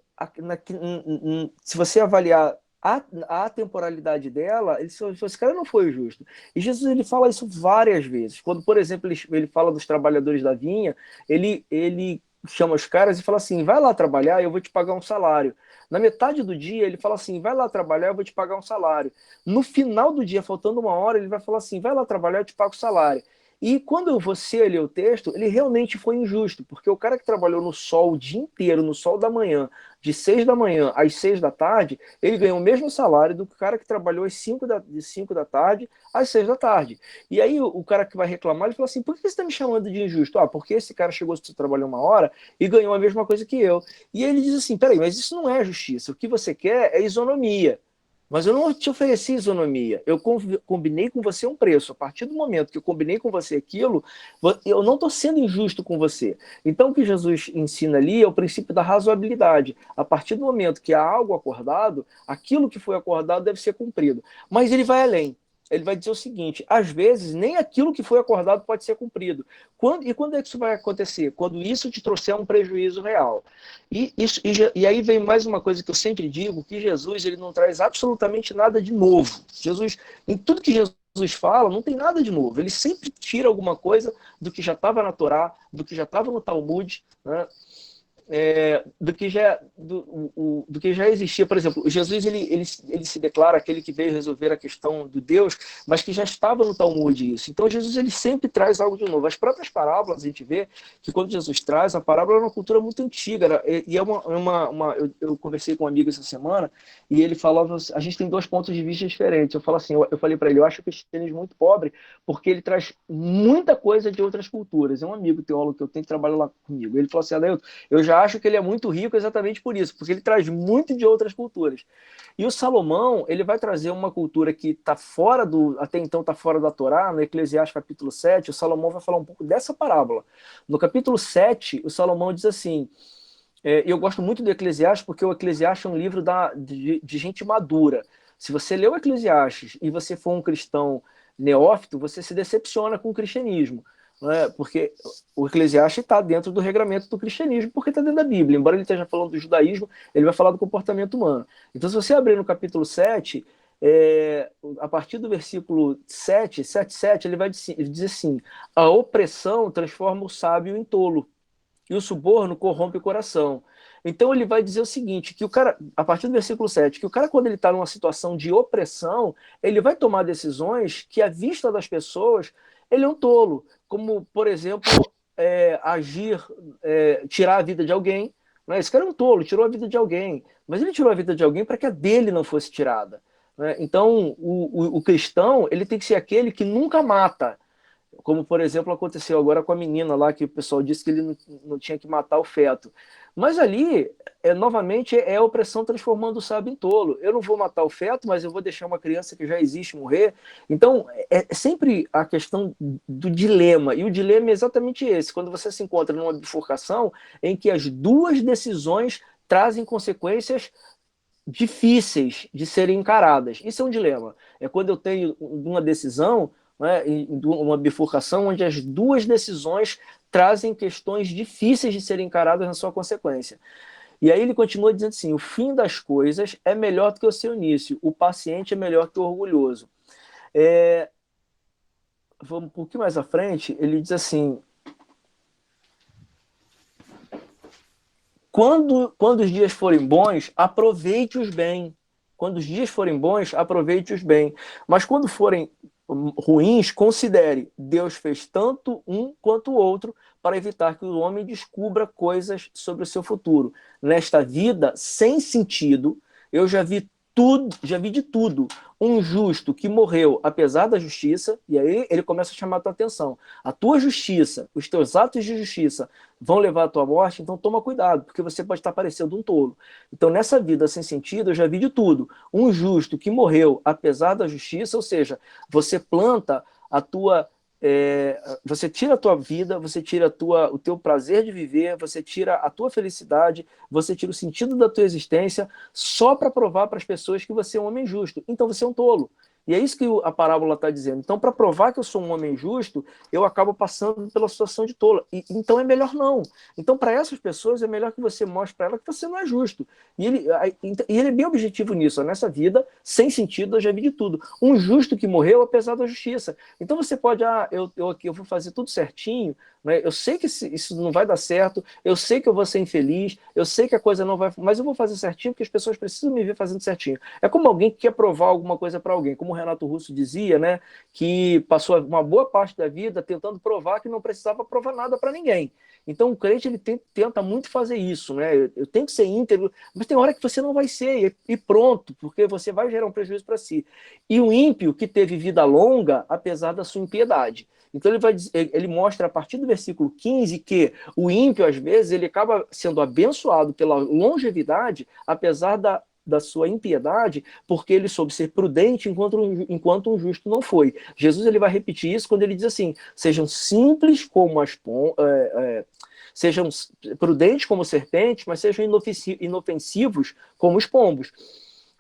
se você avaliar a temporalidade dela, esse cara não foi justo. E Jesus ele fala isso várias vezes. Quando, por exemplo, ele fala dos trabalhadores da vinha, ele chama os caras e fala assim, vai lá trabalhar e eu vou te pagar um salário. Na metade do dia, ele fala assim, vai lá trabalhar, eu vou te pagar um salário. No final do dia, faltando uma hora, ele vai falar assim, vai lá trabalhar, eu te pago o salário. E quando você lê o texto, ele realmente foi injusto, porque o cara que trabalhou no sol o dia inteiro, no sol da manhã, de 6 da manhã às 6 da tarde, ele ganhou o mesmo salário do cara que trabalhou de 5 da tarde às 6 da tarde. E aí o cara que vai reclamar, ele fala assim, por que você está me chamando de injusto? Ah, porque esse cara chegou, trabalhou uma hora e ganhou a mesma coisa que eu. E ele diz assim, peraí, mas isso não é justiça, o que você quer é isonomia. Mas eu não te ofereci isonomia. Eu combinei com você um preço. A partir do momento que eu combinei com você aquilo, eu não estou sendo injusto com você. Então, o que Jesus ensina ali é o princípio da razoabilidade. A partir do momento que há algo acordado, aquilo que foi acordado deve ser cumprido. Mas ele vai além. Ele vai dizer o seguinte, às vezes, nem aquilo que foi acordado pode ser cumprido. Quando é que isso vai acontecer? Quando isso te trouxer um prejuízo real. E aí vem mais uma coisa que eu sempre digo, que Jesus ele não traz absolutamente nada de novo. Jesus, em tudo que Jesus fala, não tem nada de novo. Ele sempre tira alguma coisa do que já estava na Torá, do que já estava no Talmud, né? Do que já existia. Por exemplo, Jesus ele se declara aquele que veio resolver a questão do Deus, mas que já estava no Talmud isso. Então Jesus ele sempre traz algo de novo. As próprias parábolas a gente vê que quando Jesus traz, a parábola é uma cultura muito antiga, e eu conversei com um amigo essa semana e ele falava, a gente tem dois pontos de vista diferentes. Eu falo assim, eu falei para ele, eu acho o cristianismo muito pobre porque ele traz muita coisa de outras culturas. É um amigo teólogo que eu tenho que trabalhar lá comigo. Ele falou assim, Adailton, eu já acho que ele é muito rico exatamente por isso, porque ele traz muito de outras culturas. E o Salomão, ele vai trazer uma cultura que está fora até então está fora da Torá, no Eclesiastes capítulo 7, o Salomão vai falar um pouco dessa parábola. No capítulo 7, o Salomão diz assim, eu gosto muito do Eclesiastes, porque o Eclesiastes é um livro de gente madura. Se você lê o Eclesiastes e você for um cristão neófito, você se decepciona com o cristianismo. Porque o Eclesiastes está dentro do regramento do cristianismo, porque está dentro da Bíblia. Embora ele esteja falando do judaísmo, ele vai falar do comportamento humano. Então, se você abrir no capítulo 7, a partir do versículo 7, ele vai dizer assim, a opressão transforma o sábio em tolo, e o suborno corrompe o coração. Então ele vai dizer o seguinte, que o cara, a partir do versículo 7, que o cara, quando ele está numa situação de opressão, ele vai tomar decisões que, à vista das pessoas, ele é um tolo. Como, por exemplo, tirar a vida de alguém. Né? Esse cara é um tolo, tirou a vida de alguém. Mas ele tirou a vida de alguém para que a dele não fosse tirada. Né? Então, o cristão, ele tem que ser aquele que nunca mata. Como, por exemplo, aconteceu agora com a menina lá, que o pessoal disse que ele não tinha que matar o feto. Mas ali, novamente, é a opressão transformando o sábio em tolo. Eu não vou matar o feto, mas eu vou deixar uma criança que já existe morrer. Então, é sempre a questão do dilema. E o dilema é exatamente esse. Quando você se encontra numa bifurcação em que as duas decisões trazem consequências difíceis de serem encaradas. Isso é um dilema. É quando eu tenho uma decisão, né, uma bifurcação onde as duas decisões trazem questões difíceis de serem encaradas na sua consequência. E aí ele continua dizendo assim, o fim das coisas é melhor do que o seu início, o paciente é melhor que o orgulhoso. Vamos um pouquinho mais à frente, ele diz assim, quando os dias forem bons, aproveite-os bem. Quando os dias forem bons, aproveite-os bem. Mas quando forem ruins, considere, Deus fez tanto um quanto o outro para evitar que o homem descubra coisas sobre o seu futuro. Nesta vida sem sentido, eu já vi de tudo. Um justo que morreu apesar da justiça, e aí ele começa a chamar a tua atenção. A tua justiça, os teus atos de justiça vão levar à tua morte, então toma cuidado, porque você pode estar parecendo um tolo. Então nessa vida sem sentido, eu já vi de tudo. Um justo que morreu apesar da justiça, ou seja, você planta a tua... você tira a tua vida, você tira o teu prazer de viver, você tira a tua felicidade, você tira o sentido da tua existência só para provar para as pessoas que você é um homem justo. Então você é um tolo. E é isso que a parábola está dizendo. Então, para provar que eu sou um homem justo, eu acabo passando pela situação de tolo. Então é melhor não. Então, para essas pessoas, é melhor que você mostre para elas que você não é justo. E ele é bem objetivo nisso. Nessa vida, sem sentido, eu já vi de tudo. Um justo que morreu apesar da justiça. Então você pode, eu vou fazer tudo certinho, né? Eu sei que isso não vai dar certo, eu sei que eu vou ser infeliz, eu sei que a coisa não vai... Mas eu vou fazer certinho porque as pessoas precisam me ver fazendo certinho. É como alguém que quer provar alguma coisa para alguém. Como o Renato Russo dizia, né, que passou uma boa parte da vida tentando provar que não precisava provar nada para ninguém. Então o crente ele tenta muito fazer isso, né? Eu tenho que ser íntegro, mas tem hora que você não vai ser, e pronto, porque você vai gerar um prejuízo para si. E o ímpio que teve vida longa, apesar da sua impiedade. Então ele mostra a partir do versículo 15 que o ímpio, às vezes, ele acaba sendo abençoado pela longevidade, apesar da sua impiedade, porque ele soube ser prudente enquanto um justo não foi. Jesus ele vai repetir isso quando ele diz assim, sejam simples como sejam prudentes como serpentes, mas sejam inofensivos como os pombos.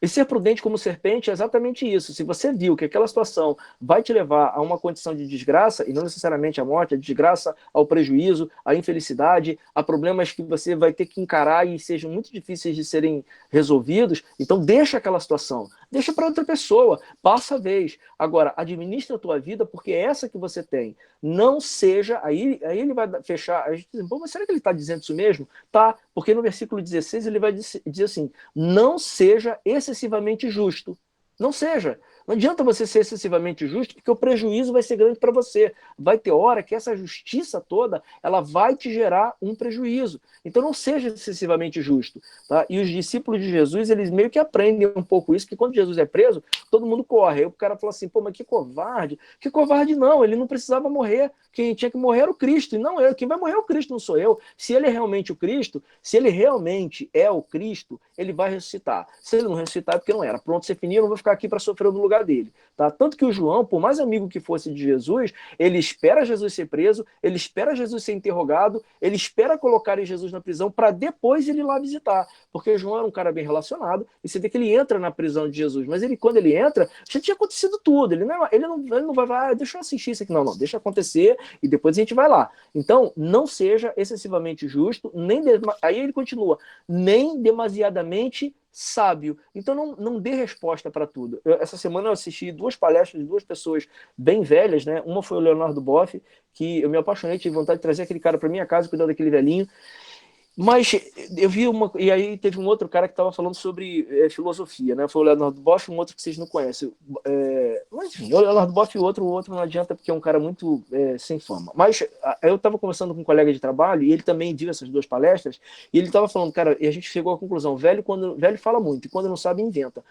E ser prudente como serpente é exatamente isso. Se você viu que aquela situação vai te levar a uma condição de desgraça, e não necessariamente a morte, a desgraça, ao prejuízo, à infelicidade, a problemas que você vai ter que encarar e sejam muito difíceis de serem resolvidos, então deixa aquela situação. Deixa para outra pessoa, passa a vez. Agora, administra a tua vida, porque é essa que você tem. Não seja... Aí ele vai fechar... A gente diz, mas será que ele está dizendo isso mesmo? Tá, porque no versículo 16 ele vai dizer assim, não seja excessivamente justo. Não seja. Não adianta você ser excessivamente justo, porque o prejuízo vai ser grande para você. Vai ter hora que essa justiça toda, ela vai te gerar um prejuízo. Então não seja excessivamente justo. Tá? E os discípulos de Jesus, eles meio que aprendem um pouco isso, que quando Jesus é preso, todo mundo corre. Aí o cara fala assim, pô, mas que covarde. Que covarde não, ele não precisava morrer. Quem tinha que morrer era o Cristo, e não eu. Quem vai morrer é o Cristo, não sou eu. Se ele é realmente o Cristo, se ele realmente é o Cristo, ele vai ressuscitar. Se ele não ressuscitar é porque não era. Pronto, ser fininho, eu não vou ficar aqui para sofrer no lugar dele. Tá? Tanto que o João, por mais amigo que fosse de Jesus, ele espera Jesus ser preso, ele espera Jesus ser interrogado, ele espera colocarem Jesus na prisão para depois ele ir lá visitar. Porque João era um cara bem relacionado, e você vê que ele entra na prisão de Jesus, mas quando ele entra, já tinha acontecido tudo. Ele não vai, deixa eu assistir isso aqui. Não, deixa acontecer e depois a gente vai lá. Então, não seja excessivamente justo, aí ele continua, nem demasiadamente sábio. Então não dê resposta para tudo. Essa semana eu assisti 2 palestras de 2 pessoas bem velhas, né? Uma foi o Leonardo Boff, que eu me apaixonei, tive vontade de trazer aquele cara para minha casa, cuidar daquele velhinho. Mas eu vi e aí teve um outro cara que estava falando sobre filosofia, né? Foi o Leonardo Boff, um outro que vocês não conhecem. Mas enfim, o Leonardo Boff e o outro não adianta porque é um cara muito sem fama. Mas eu estava conversando com um colega de trabalho e ele também viu essas duas palestras e ele estava falando, cara, e a gente chegou à conclusão, velho fala muito e quando não sabe inventa.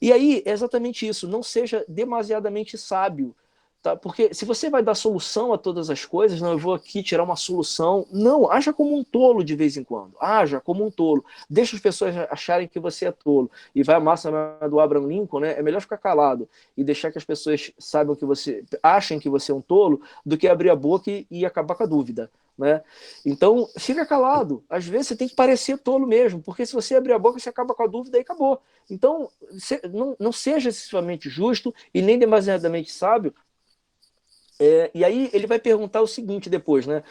E aí é exatamente isso, não seja demasiadamente sábio. Tá? Porque se você vai dar solução a todas as coisas, não, eu vou aqui tirar uma solução. Não, haja como um tolo de vez em quando. Haja como um tolo. Deixa as pessoas acharem que você é tolo. E vai a máxima do Abraham Lincoln, né? É melhor ficar calado e deixar que as pessoas saibam que você achem que você é um tolo do que abrir a boca e acabar com a dúvida. Né? Então, fica calado. Às vezes você tem que parecer tolo mesmo, porque se você abrir a boca, você acaba com a dúvida e acabou. Então, não seja excessivamente justo e nem demasiadamente sábio. E aí ele vai perguntar o seguinte depois, né?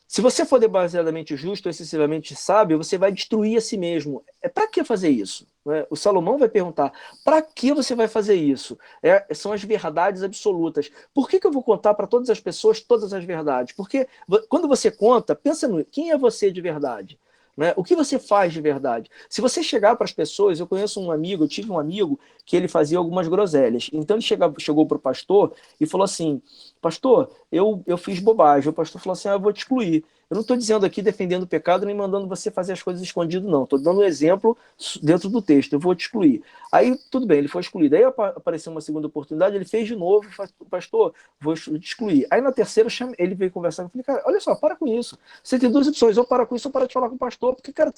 Se você for demasiadamente justo, excessivamente sábio, você vai destruir a si mesmo. Para que fazer isso? O Salomão vai perguntar, para que você vai fazer isso? São as verdades absolutas. Por que eu vou contar para todas as pessoas todas as verdades? Porque quando você conta, pensa no quem é você de verdade? Né? O que você faz de verdade? Se você chegar para as pessoas, eu conheço um amigo, eu tive um amigo que ele fazia algumas groselhas. Então ele chegou para o pastor e falou assim, pastor, eu fiz bobagem. O pastor falou assim, eu vou te excluir. Eu não estou dizendo aqui defendendo o pecado nem mandando você fazer as coisas escondido, não. Estou dando um exemplo dentro do texto. Eu vou te excluir. Aí, tudo bem, ele foi excluído. Aí apareceu uma segunda oportunidade, ele fez de novo, pastor, vou te excluir. Aí na terceira, ele veio conversar e eu falei, cara, olha só, para com isso. Você tem duas opções, ou para com isso ou para de falar com o pastor, porque, cara,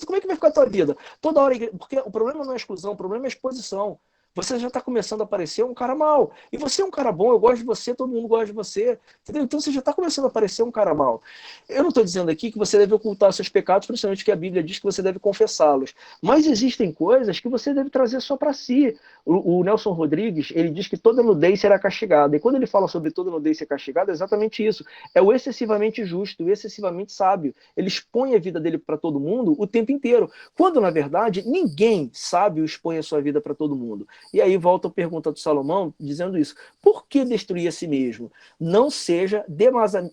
como é que vai ficar a tua vida? Toda hora, porque o problema não é exclusão, o problema é exposição. Você já está começando a parecer um cara mau. E você é um cara bom, eu gosto de você, todo mundo gosta de você. Entendeu? Então você já está começando a parecer um cara mau. Eu não estou dizendo aqui que você deve ocultar seus pecados, principalmente que a Bíblia diz que você deve confessá-los. Mas existem coisas que você deve trazer só para si. O Nelson Rodrigues, ele diz que toda nudez será castigada. E quando ele fala sobre toda nudez ser castigada, é exatamente isso. É o excessivamente justo, o excessivamente sábio. Ele expõe a vida dele para todo mundo o tempo inteiro. Quando, na verdade, ninguém sábio expõe a sua vida para todo mundo. E aí volta a pergunta do Salomão, dizendo isso. Por que destruir a si mesmo? Não seja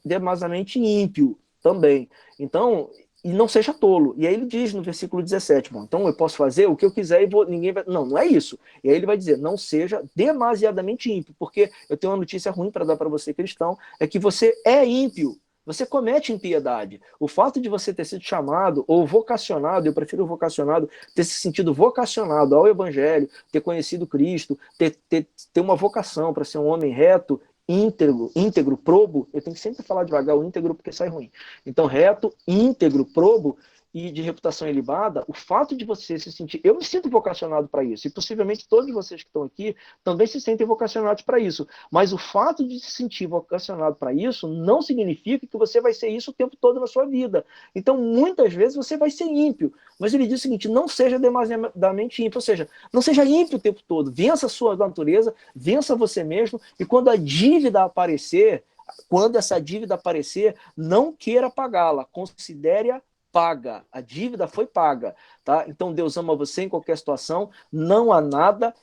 demasiadamente ímpio também. Então, e não seja tolo. E aí ele diz no versículo 17, bom, então eu posso fazer o que eu quiser e ninguém vai... Não é isso. E aí ele vai dizer, não seja demasiadamente ímpio, porque eu tenho uma notícia ruim para dar para você, cristão, é que você é ímpio. Você comete impiedade. O fato de você ter sido chamado ou vocacionado, eu prefiro vocacionado, ter se sentido vocacionado ao Evangelho, ter conhecido Cristo, ter uma vocação para ser um homem reto, íntegro, probo, eu tenho que sempre falar devagar o íntegro porque sai ruim. Então, reto, íntegro, probo e de reputação ilibada, o fato de você se sentir... Eu me sinto vocacionado para isso, e possivelmente todos vocês que estão aqui também se sentem vocacionados para isso, mas o fato de se sentir vocacionado para isso não significa que você vai ser isso o tempo todo na sua vida. Então, muitas vezes você vai ser ímpio, mas ele diz o seguinte, não seja demasiadamente ímpio, ou seja, não seja ímpio o tempo todo, vença a sua natureza, vença você mesmo, e quando a dívida aparecer, quando essa dívida aparecer, não queira pagá-la, considere-a paga, a dívida foi paga, tá? Então Deus ama você em qualquer situação, não há nada,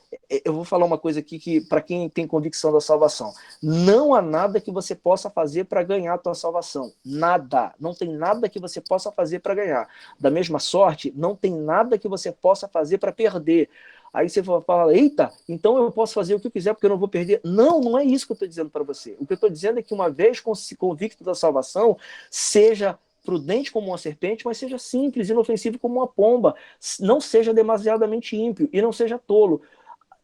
eu vou falar uma coisa aqui que para quem tem convicção da salvação, não há nada que você possa fazer para ganhar a tua salvação, nada, não tem nada que você possa fazer para ganhar, da mesma sorte, não tem nada que você possa fazer para perder. Aí você fala, eita, então eu posso fazer o que eu quiser porque eu não vou perder. Não, não é isso que eu estou dizendo para você. O que eu estou dizendo é que uma vez convicto da salvação, seja prudente como uma serpente, mas seja simples, inofensivo como uma pomba. Não seja demasiadamente ímpio e não seja tolo.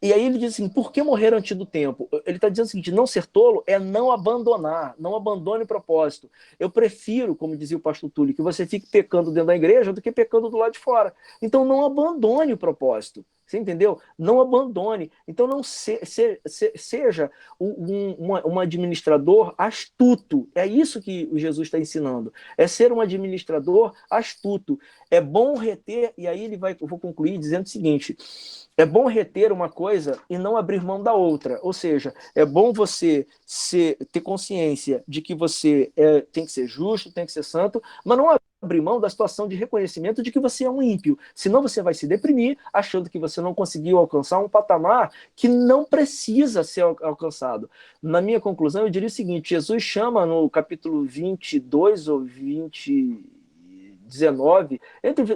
E aí ele diz assim, por que morrer antes do tempo? Ele está dizendo o seguinte, não ser tolo é não abandonar, não abandone o propósito. Eu prefiro, como dizia o pastor Túlio, que você fique pecando dentro da igreja do que pecando do lado de fora. Então não abandone o propósito. Você entendeu? Não abandone. Então não seja um administrador astuto. É isso que Jesus está ensinando. É ser um administrador astuto. É bom reter, e aí eu vou concluir dizendo o seguinte, é bom reter uma coisa e não abrir mão da outra. Ou seja, é bom você ter consciência de que você tem que ser justo, tem que ser santo, mas não abrir mão da situação de reconhecimento de que você é um ímpio. Senão você vai se deprimir achando que você não conseguiu alcançar um patamar que não precisa ser alcançado. Na minha conclusão, eu diria o seguinte, Jesus chama no capítulo 22 ou 20... 19,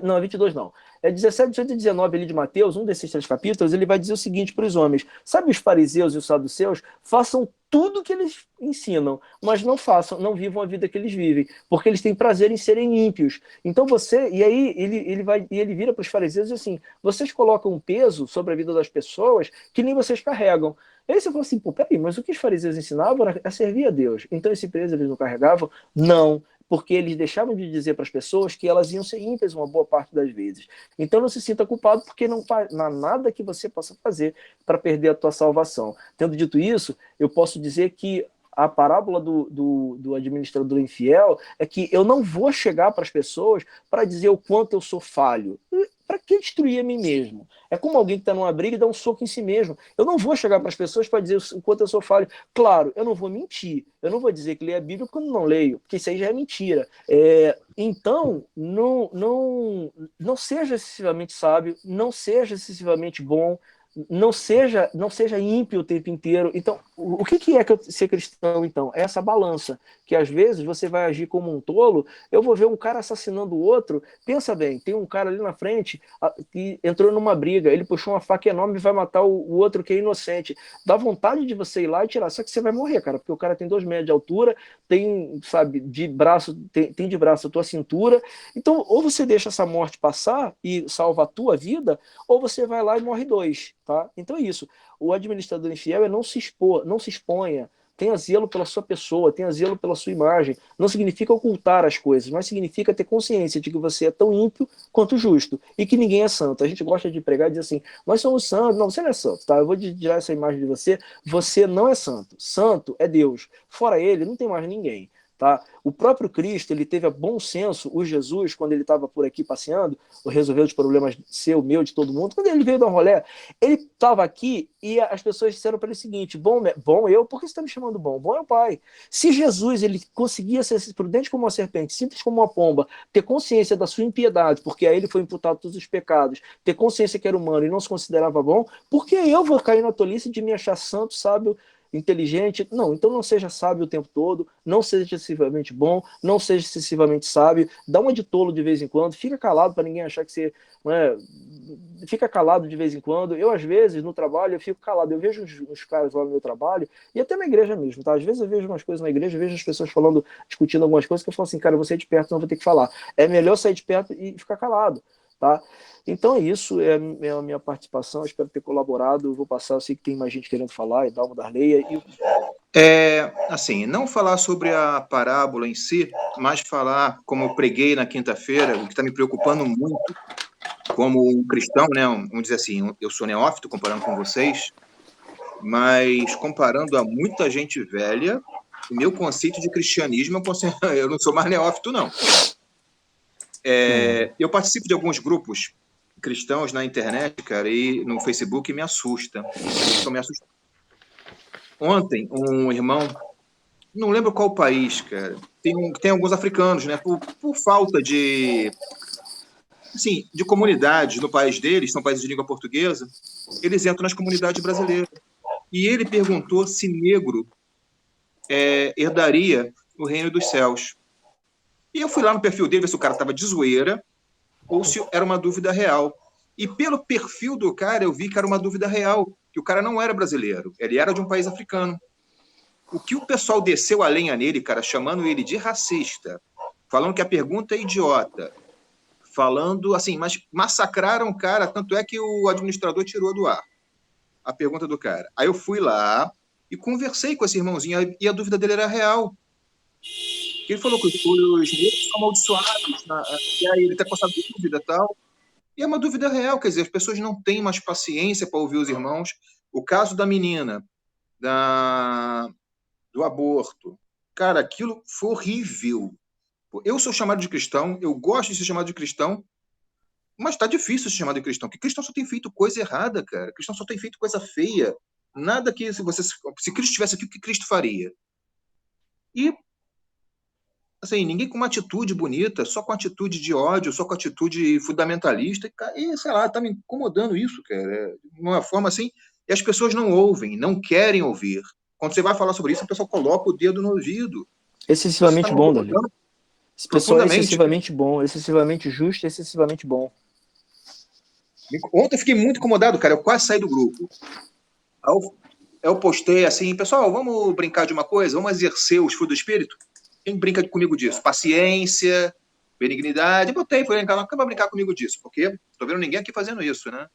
não, 22 não, é 17, 18 e 19 ali de Mateus, um desses 3 capítulos, ele vai dizer o seguinte para os homens: sabe, os fariseus e os saduceus façam tudo que eles ensinam, mas não vivam a vida que eles vivem, porque eles têm prazer em serem ímpios. Então e aí ele vira para os fariseus e diz assim: vocês colocam um peso sobre a vida das pessoas que nem vocês carregam. E aí você fala assim: pô, peraí, mas o que os fariseus ensinavam era servir a Deus. Então esse peso eles não carregavam? Não, porque eles deixavam de dizer para as pessoas que elas iam ser ímpias uma boa parte das vezes. Então não se sinta culpado, porque não há nada que você possa fazer para perder a tua salvação. Tendo dito isso, eu posso dizer que a parábola do administrador infiel é que eu não vou chegar para as pessoas para dizer o quanto eu sou falho. Para que destruir a mim mesmo? É como alguém que está numa briga e dá um soco em si mesmo. Eu não vou chegar para as pessoas para dizer o quanto eu sou falho. Claro, eu não vou mentir. Eu não vou dizer que leio a Bíblia quando não leio, porque isso aí já é mentira. Então, não seja excessivamente sábio, não seja excessivamente bom, não seja ímpio o tempo inteiro. Então, o que é ser cristão, então? É essa balança, que às vezes você vai agir como um tolo. Eu vou ver um cara assassinando o outro, pensa bem, tem um cara ali na frente que entrou numa briga, ele puxou uma faca enorme e vai matar o outro que é inocente. Dá vontade de você ir lá e tirar, só que você vai morrer, cara, porque o cara tem 2 metros de altura, tem, sabe, de braço, tem de braço a tua cintura. Então, ou você deixa essa morte passar e salva a tua vida, ou você vai lá e morre 2. Tá? Então é isso. O administrador infiel é não se exponha, tenha zelo pela sua pessoa, tenha zelo pela sua imagem. Não significa ocultar as coisas, mas significa ter consciência de que você é tão ímpio quanto justo e que ninguém é santo. A gente gosta de pregar e dizer assim: nós somos santos. Não, você não é santo, tá? Eu vou tirar essa imagem de você. Você não é santo. Santo é Deus. Fora ele, não tem mais ninguém. Tá? O próprio Cristo, ele teve a bom senso, o Jesus, quando ele estava por aqui passeando, resolveu os problemas seu, meu, de todo mundo. Quando ele veio dar um rolê, ele estava aqui e as pessoas disseram para ele o seguinte: bom eu, por que você está me chamando bom? Bom é o Pai. Se Jesus ele conseguia ser prudente como uma serpente, simples como uma pomba, ter consciência da sua impiedade, porque a ele foi imputado todos os pecados, ter consciência que era humano e não se considerava bom, por que eu vou cair na tolice de me achar santo, sábio, inteligente? Não, então não seja sábio o tempo todo, não seja excessivamente bom, não seja excessivamente sábio, dá uma de tolo de vez em quando, fica calado para ninguém achar que você, né, fica calado de vez em quando. Eu, às vezes, no trabalho, eu fico calado, eu vejo os caras lá no meu trabalho, e até na igreja mesmo, tá? Às vezes eu vejo umas coisas na igreja, eu vejo as pessoas falando, discutindo algumas coisas, que eu falo assim: cara, eu vou sair de perto, não vou ter que falar. É melhor sair de perto e ficar calado, tá? Então isso é a minha participação, espero ter colaborado. Eu vou passar, eu sei que tem mais gente querendo falar, e Dalmo Darleia. Assim, não falar sobre a parábola em si, mas falar, como eu preguei na quinta-feira, o que está me preocupando muito, como um cristão, né? Vamos dizer assim, eu sou neófito comparando com vocês, mas comparando a muita gente velha, o meu conceito de cristianismo, eu não sou mais neófito, não. Eu participo de alguns grupos cristãos na internet, cara, e no Facebook, me assusta. Isso me assusta. Ontem, um irmão, não lembro qual país, cara, tem alguns africanos, né, por falta de comunidades no país deles, são países de língua portuguesa, eles entram nas comunidades brasileiras. E ele perguntou se negro herdaria o reino dos céus. E eu fui lá no perfil dele ver se o cara estava de zoeira ou se era uma dúvida real. E pelo perfil do cara, eu vi que era uma dúvida real, que o cara não era brasileiro, ele era de um país africano. O que o pessoal desceu a lenha nele, cara, chamando ele de racista, falando que a pergunta é idiota, falando assim, mas massacraram o cara, tanto é que o administrador tirou do ar a pergunta do cara. Aí eu fui lá e conversei com esse irmãozinho, e a dúvida dele era real. Ele falou que os negros são amaldiçoados, e aí ele está com essa dúvida e tal. E é uma dúvida real, quer dizer, as pessoas não têm mais paciência para ouvir os irmãos. O caso da menina, do aborto, cara, aquilo foi horrível. Eu sou chamado de cristão, eu gosto de ser chamado de cristão, mas tá difícil ser chamado de cristão, porque cristão só tem feito coisa errada, cara. Cristão só tem feito coisa feia. Nada que, se Cristo estivesse aqui, o que Cristo faria? E assim, ninguém com uma atitude bonita, só com atitude de ódio, só com atitude fundamentalista, e sei lá, tá me incomodando isso, cara, de uma forma assim, e as pessoas não ouvem, não querem ouvir. Quando você vai falar sobre isso, a pessoa coloca o dedo no ouvido. Excessivamente bom, Davi. Esse pessoal é Profundamente. excessivamente bom, excessivamente justo, excessivamente bom. Ontem eu fiquei muito incomodado, cara. Eu quase saí do grupo. Aí eu postei assim, pessoal, vamos brincar de uma coisa? Vamos exercer os frutos do Espírito? Quem brinca comigo disso? Paciência, benignidade. Botei, falei, não vai brincar comigo disso, porque tô vendo ninguém aqui fazendo isso, né?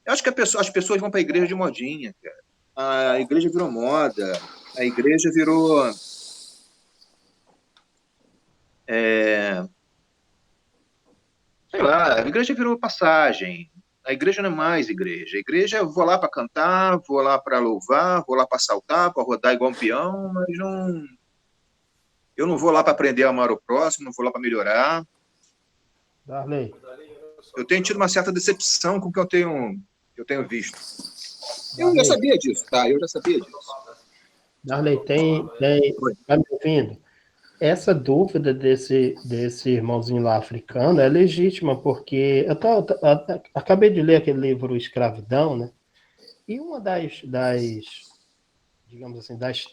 Eu acho que as pessoas vão para a igreja de modinha, cara. A igreja virou moda, a igreja virou... sei lá, a igreja virou passagem. A igreja não é mais igreja. A igreja, eu vou lá para cantar, vou lá para louvar, vou lá para saltar, para rodar igual um peão, mas não... eu não vou lá para aprender a amar o próximo, não vou lá para melhorar. Darley. Eu tenho tido uma certa decepção com o que eu tenho visto. Eu já Darley. sabia disso, tá? Eu já sabia disso. Darley, tá me ouvindo? Essa dúvida desse irmãozinho lá africano é legítima, porque acabei de ler aquele livro Escravidão, né? E uma digamos assim, das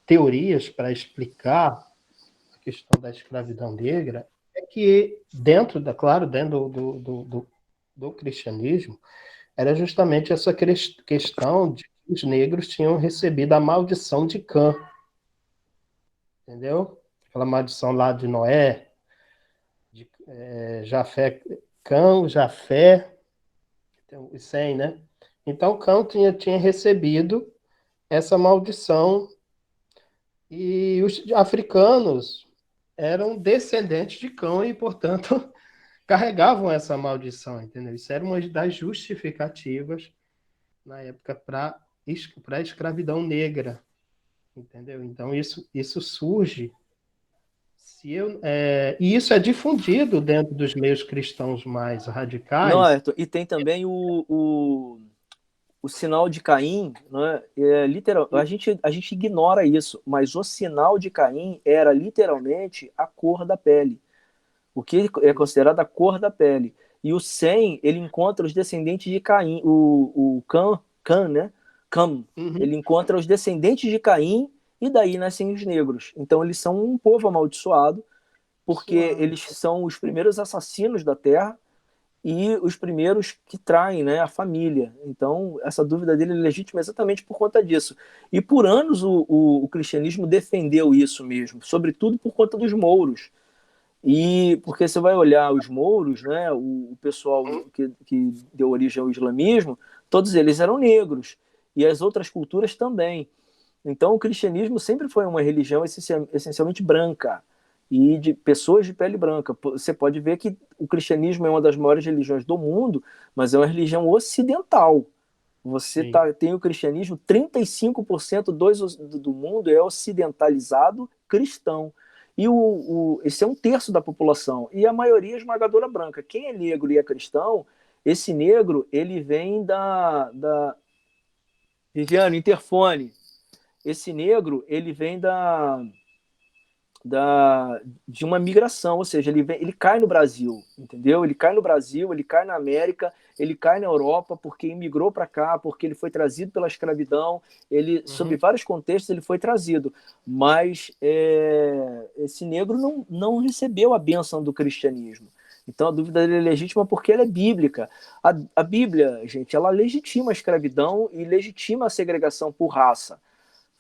teorias para explicar a questão da escravidão negra é que dentro do cristianismo era justamente essa questão de que os negros tinham recebido a maldição de Cã, entendeu? Aquela maldição lá de Noé, de Jafé, Cã, Jafé, e Sem, né? Então Cã tinha recebido essa maldição e os africanos eram descendentes de Cã e, portanto, carregavam essa maldição, entendeu? Isso era uma das justificativas na época para a escravidão negra, entendeu? Então isso surge e isso é difundido dentro dos meios cristãos mais radicais. Não, Ayrton, e tem também o sinal de Caim, né? Literal, a gente ignora isso, mas o sinal de Caim era literalmente a cor da pele, o que é considerado a cor da pele. E o Sem, ele encontra os descendentes de Caim, o Cã, né? Cam, ele encontra os descendentes de Caim e daí nascem os negros. Então eles são um povo amaldiçoado, porque eles são os primeiros assassinos da terra e os primeiros que traem, né, a família. Então, essa dúvida dele é legítima exatamente por conta disso. E por anos o cristianismo defendeu isso mesmo, sobretudo por conta dos mouros. E porque você vai olhar os mouros, né, o pessoal que deu origem ao islamismo, todos eles eram negros, e as outras culturas também. Então, o cristianismo sempre foi uma religião essencialmente branca, e de pessoas de pele branca. Você pode ver que o cristianismo é uma das maiores religiões do mundo, mas é uma religião ocidental. Você tem o cristianismo, 35% do mundo é ocidentalizado cristão. E esse é 1/3 da população. E a maioria é esmagadora branca. Quem é negro e é cristão, esse negro, ele vem Viviane, interfone. Esse negro, ele vem de uma migração, ou seja, ele cai no Brasil, entendeu? Ele cai no Brasil, ele cai na América, ele cai na Europa porque imigrou para cá, porque ele foi trazido pela escravidão, sob vários contextos ele foi trazido, mas esse negro não recebeu a bênção do cristianismo. Então a dúvida dele é legítima porque ela é bíblica. A Bíblia, gente, ela legitima a escravidão e legitima a segregação por raça.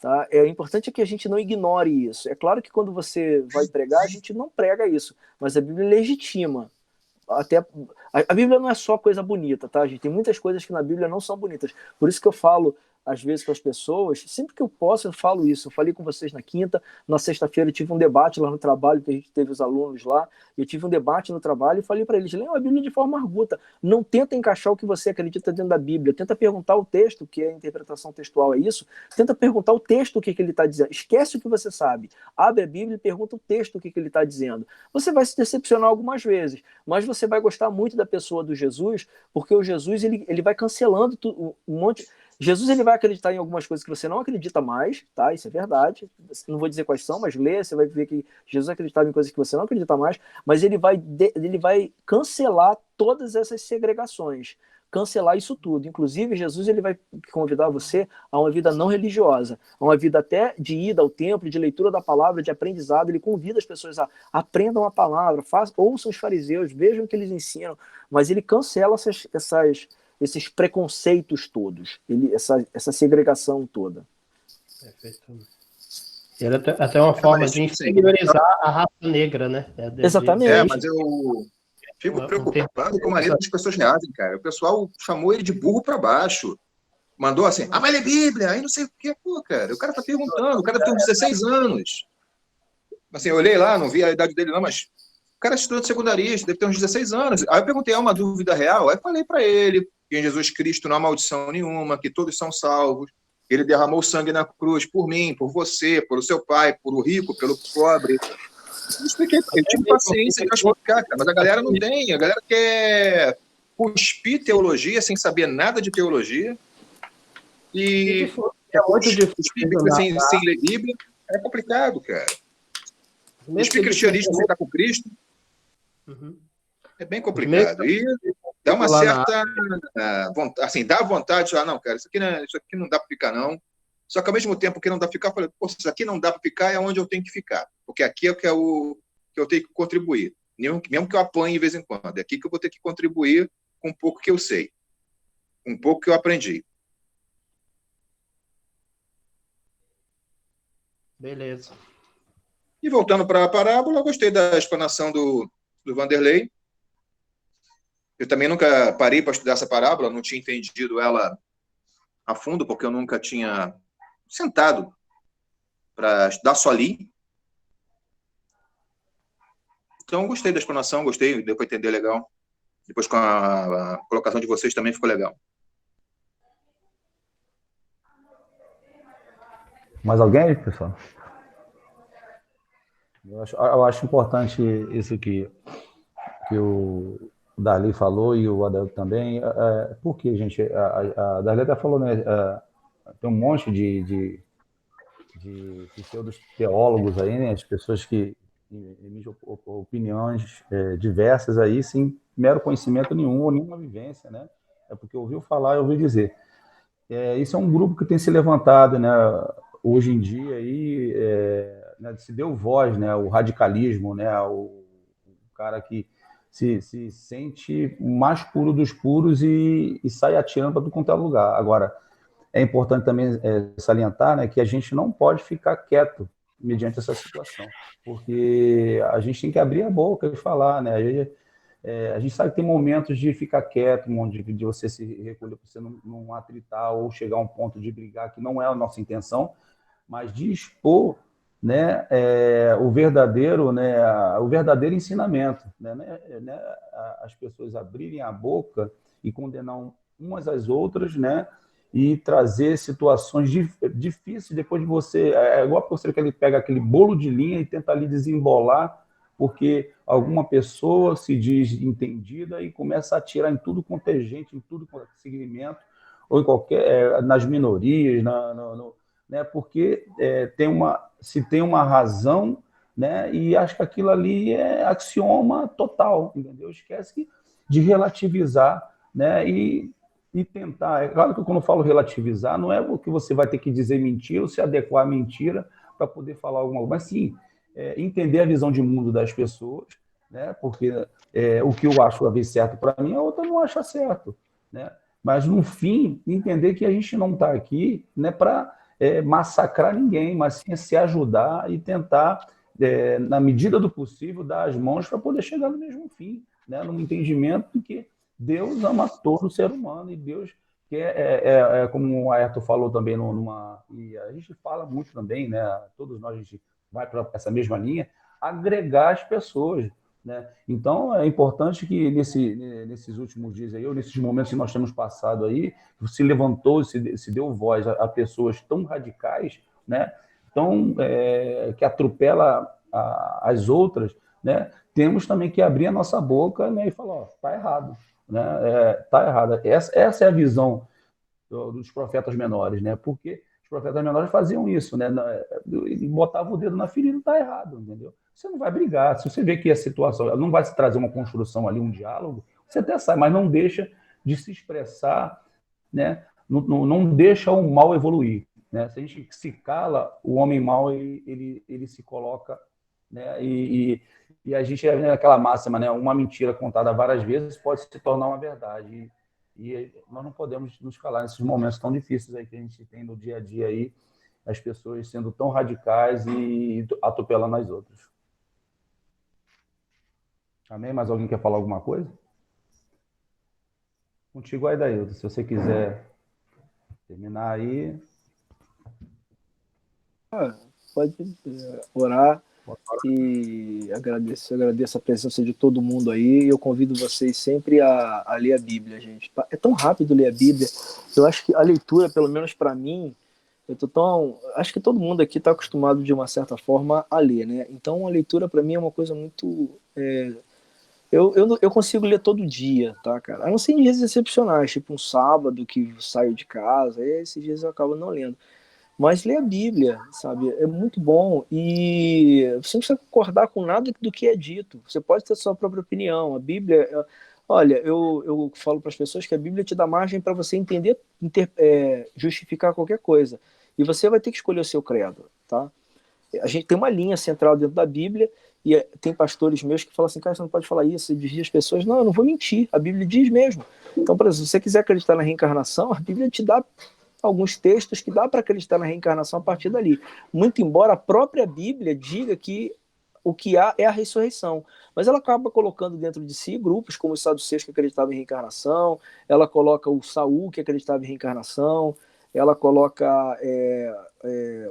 Tá? É importante que a gente não ignore isso. É claro que quando você vai pregar, a gente não prega isso, mas a Bíblia legitima. A Bíblia não é só coisa bonita, tá, gente? Tem muitas coisas que na Bíblia não são bonitas. Por isso que eu falo, às vezes, com as pessoas, sempre que eu posso, eu falo isso. Eu falei com vocês na quinta, na sexta-feira eu tive um debate lá no trabalho, que a gente teve os alunos lá, eu tive um debate no trabalho e falei para eles, leiam a Bíblia de forma arguta. Não tenta encaixar o que você acredita dentro da Bíblia. Tenta perguntar o texto, que é a interpretação textual, é isso. Tenta perguntar o texto, o que ele está dizendo. Esquece o que você sabe. Abre a Bíblia e pergunta o texto, o que ele está dizendo. Você vai se decepcionar algumas vezes, mas você vai gostar muito da pessoa do Jesus, porque o Jesus ele vai cancelando um monte... Jesus ele vai acreditar em algumas coisas que você não acredita mais, tá? Isso é verdade. Não vou dizer quais são, mas lê, você vai ver que Jesus acreditava em coisas que você não acredita mais, mas ele vai cancelar todas essas segregações. cancelar isso tudo. Inclusive, Jesus ele vai convidar você a uma vida não religiosa, a uma vida até de ida ao templo, de leitura da palavra, de aprendizado. Ele convida as pessoas a aprendam a palavra, ouçam os fariseus, vejam o que eles ensinam, mas ele cancela esses preconceitos todos, essa segregação toda. Perfeitamente. Era até uma forma de inferiorizar a raça negra, né? Exatamente. Mas eu fico preocupado com a maneira que as pessoas reagem, cara. O pessoal chamou ele de burro para baixo. Mandou assim, vai ler Bíblia, aí não sei o que. Pô, cara, o cara tá perguntando, o cara tem 16 anos. Assim, eu olhei lá, não vi a idade dele não, mas o cara é estudante secundarista, deve ter uns 16 anos. Aí eu perguntei, é uma dúvida real? Aí falei para ele que em Jesus Cristo não há maldição nenhuma, que todos são salvos. Ele derramou sangue na cruz por mim, por você, por o seu pai, por o rico, pelo pobre. Eu expliquei, eu tive paciência para explicar, cara, mas a galera não tem. A galera quer cuspir teologia sem saber nada de teologia. E é muito difícil sem ler Bíblia. É complicado, cara. Cuspir cristianismo sem estar com Cristo. É bem complicado. E dá uma certa vontade, assim, dá vontade de falar, não, cara, isso aqui não dá para ficar, não. Só que ao mesmo tempo que não dá para ficar, eu falei, pô, se isso aqui não dá para ficar, é onde eu tenho que ficar. Porque aqui é que eu tenho que contribuir. Mesmo que eu apanhe de vez em quando. É aqui que eu vou ter que contribuir com um pouco que eu sei. Um pouco que eu aprendi. Beleza. E voltando para a parábola, eu gostei da explanação do Vanderlei. Eu também nunca parei para estudar essa parábola, não tinha entendido ela a fundo, porque eu nunca tinha sentado para estudar, só li. Então, gostei da explanação, gostei, deu para entender legal. Depois, com a colocação de vocês, também ficou legal. Mais alguém, pessoal? Eu acho importante isso que o Darli falou e o Adel também. Porque, gente, a Darli até falou, né? Tem um monte de pseudos teólogos aí, né? As pessoas que emitem opiniões diversas aí, sem mero conhecimento nenhum ou nenhuma vivência, né? É porque ouviu falar e ouviu dizer. Isso é um grupo que tem se levantado, né? Hoje em dia aí, né, se deu voz, né? O radicalismo, né? O cara que se sente o mais puro dos puros e sai atirando para tudo quanto é lugar. Agora, é importante também salientar, né, que a gente não pode ficar quieto mediante essa situação, porque a gente tem que abrir a boca e falar, né? A gente sabe que tem momentos de ficar quieto, de você se recolher para você não atritar ou chegar a um ponto de brigar, que não é a nossa intenção, mas de expor, né, o verdadeiro ensinamento, né, as pessoas abrirem a boca e condenar umas às outras, né, e trazer situações difíceis depois de você. É igual a pessoa que ele pega aquele bolo de linha e tenta ali desembolar, porque alguma pessoa se diz entendida e começa a atirar em tudo quanto é gente, em tudo quanto é segmento, ou em nas minorias, né, porque se tem uma razão, né, e acho que aquilo ali é axioma total, entendeu? Esquece de relativizar, né, e tentar. É claro que quando eu falo relativizar, não é porque você vai ter que dizer mentira ou se adequar à mentira para poder falar alguma coisa, mas sim entender a visão de mundo das pessoas, né, porque o que eu acho a vez certo para mim, a outra não acha certo, né? Mas, no fim, entender que a gente não está aqui, né, para massacrar ninguém, mas sim se ajudar e tentar, na medida do possível, dar as mãos para poder chegar no mesmo fim, né, no entendimento de que Deus ama todo ser humano e Deus quer, como o Ayrton falou também, e a gente fala muito também, né, todos nós, a gente vai para essa mesma linha, agregar as pessoas, né? Então, é importante que nesses últimos dias aí, ou nesses momentos que nós temos passado aí, se levantou, se deu voz a pessoas tão radicais, né? Que atropela as outras, né? Temos também que abrir a nossa boca, né, e falar, está errado, né? Tá errado. Essa é a visão dos profetas menores, né? Porque os profetas menores faziam isso, né? E botavam o dedo na ferida, está errado, entendeu? Você não vai brigar. Se você vê que a situação não vai se trazer uma construção ali, um diálogo, você até sai, mas não deixa de se expressar, né? Não deixa o mal evoluir, né? Se a gente se cala, o homem mau ele se coloca, né? E a gente é aquela máxima, né? Uma mentira contada várias vezes pode se tornar uma verdade. E nós não podemos nos calar nesses momentos tão difíceis aí que a gente tem no dia a dia aí, as pessoas sendo tão radicais e atropelando as outras. Amém? Mais alguém quer falar alguma coisa? Contigo aí, Dailton. Se você quiser terminar aí. Pode orar e agradeço a presença de todo mundo aí. Eu convido vocês sempre a ler a Bíblia, gente. É tão rápido ler a Bíblia. Eu acho que a leitura, pelo menos para mim, acho que todo mundo aqui está acostumado de uma certa forma a ler, né? Então a leitura para mim é uma coisa muito eu consigo ler todo dia, tá, cara? A não ser em dias excepcionais, tipo um sábado que saio de casa, aí esses dias eu acabo não lendo. Mas ler a Bíblia, sabe, é muito bom e você não precisa concordar com nada do que é dito. Você pode ter sua própria opinião. A Bíblia, olha, eu falo para as pessoas que a Bíblia te dá margem para você entender, justificar qualquer coisa. E você vai ter que escolher o seu credo, tá? A gente tem uma linha central dentro da Bíblia e tem pastores meus que falam assim, cara, você não pode falar isso, você desvia as pessoas. Não, eu não vou mentir, a Bíblia diz mesmo. Então, por exemplo, se você quiser acreditar na reencarnação, a Bíblia te dá alguns textos que dá para acreditar na reencarnação a partir dali. Muito embora a própria Bíblia diga que o que há é a ressurreição. Mas ela acaba colocando dentro de si grupos como os saduceus que acreditavam em reencarnação, ela coloca o Saul que acreditava em reencarnação, ela coloca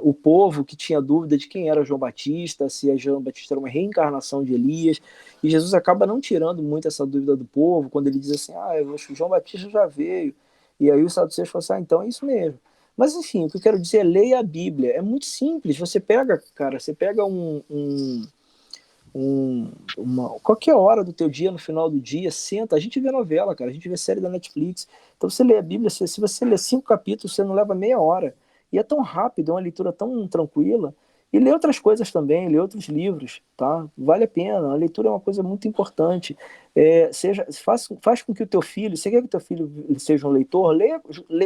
o povo que tinha dúvida de quem era João Batista, se João Batista era uma reencarnação de Elias, e Jesus acaba não tirando muito essa dúvida do povo, quando ele diz assim, eu acho que João Batista já veio, e aí os saduceus falam assim, então é isso mesmo. Mas enfim, o que eu quero dizer é leia a Bíblia, é muito simples, você pega qualquer hora do teu dia, no final do dia, senta, a gente vê novela, cara, a gente vê série da Netflix, então você lê a Bíblia, se você lê 5 capítulos, você não leva meia hora, e é tão rápido, é uma leitura tão tranquila, e lê outras coisas também, lê outros livros, tá? Vale a pena, a leitura é uma coisa muito importante, faz com que o teu filho, você quer que o teu filho seja um leitor,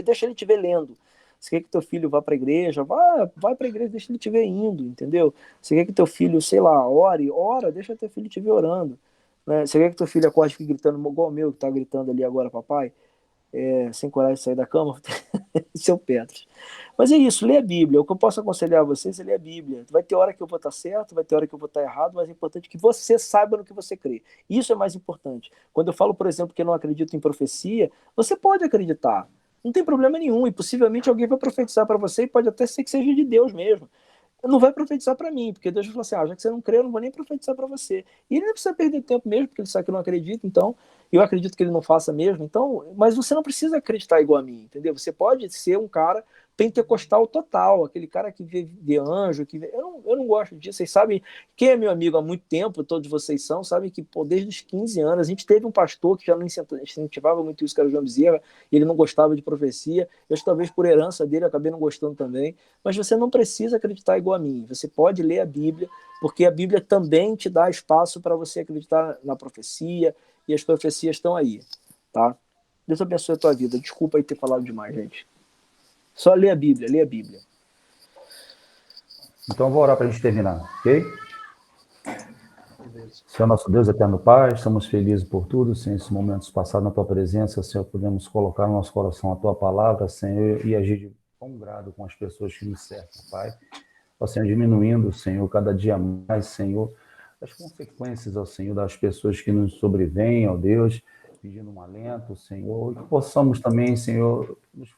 deixa ele te ver lendo. Você quer que teu filho vá para a igreja? Vai para a igreja, deixa ele te ver indo, entendeu? Você quer que teu filho, sei lá, ora, deixa teu filho te ver orando. Né? Você quer que teu filho acorde e fique gritando, igual o meu, que tá gritando ali agora, papai, sem coragem de sair da cama? Seu Petros. Mas é isso, lê a Bíblia. O que eu posso aconselhar a vocês é ler a Bíblia. Vai ter hora que eu vou estar certo, vai ter hora que eu vou estar errado, mas é importante que você saiba no que você crê. Isso é mais importante. Quando eu falo, por exemplo, que eu não acredito em profecia, você pode acreditar. Não tem problema nenhum, e possivelmente alguém vai profetizar para você, e pode até ser que seja de Deus mesmo. Não vai profetizar para mim, porque Deus vai falar assim, já que você não crê, eu não vou nem profetizar para você. E ele não precisa perder tempo mesmo, porque ele sabe que eu não acredito, então, eu acredito que ele não faça mesmo, então, mas você não precisa acreditar igual a mim, entendeu? Você pode ser um cara pentecostal total, aquele cara que vê anjo, eu não gosto disso. Vocês sabem, quem é meu amigo há muito tempo, todos vocês sabem que desde os 15 anos, a gente teve um pastor que já não incentivava muito isso, que era o João Bezerra, e ele não gostava de profecia, eu acho que talvez por herança dele, eu acabei não gostando também, mas você não precisa acreditar igual a mim, você pode ler a Bíblia, porque a Bíblia também te dá espaço para você acreditar na profecia, e as profecias estão aí, tá? Deus abençoe a tua vida, desculpa aí ter falado demais, gente. Só lê a Bíblia, lê a Bíblia. Então, vou orar para a gente terminar, ok? Senhor nosso Deus, eterno Pai, estamos felizes por tudo, Senhor, esses momentos passados na Tua presença, Senhor, podemos colocar no nosso coração a Tua palavra, Senhor, e agir de bom grado com as pessoas que nos cercam, Pai. Ó Senhor, diminuindo, Senhor, cada dia mais, Senhor, as consequências, ó Senhor, das pessoas que nos sobrevêm, ó Deus, pedindo um alento, Senhor, e que possamos também, Senhor, nos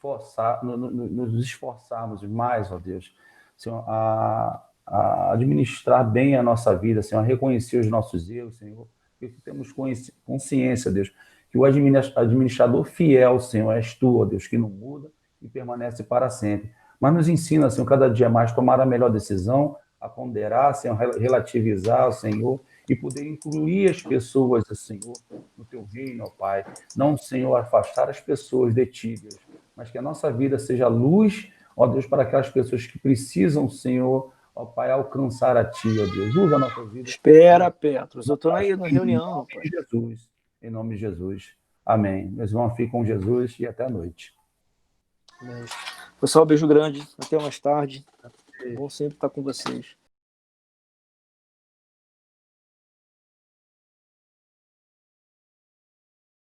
esforçarmos mais, ó Deus, Senhor, a administrar bem a nossa vida, Senhor, a reconhecer os nossos erros, Senhor, que temos consciência, Deus, que o administrador fiel, Senhor, és Tu, ó Deus, que não muda e permanece para sempre. Mas nos ensina, Senhor, cada dia mais tomar a melhor decisão, a ponderar, Senhor, relativizar, Senhor, e poder incluir as pessoas, Senhor, no Teu reino, ó Pai. Não, Senhor, afastar as pessoas de Ti, Deus, mas que a nossa vida seja luz, ó Deus, para aquelas pessoas que precisam, Senhor, ó Pai, alcançar a Ti, ó Deus. Usa a nossa vida. Espera, Petros, eu estou aí na reunião. Em nome de Jesus, em nome de Jesus. Amém. Meus irmãos, fiquem com Jesus e até a noite. Pessoal, beijo grande. Até mais tarde. Bom sempre estar com vocês.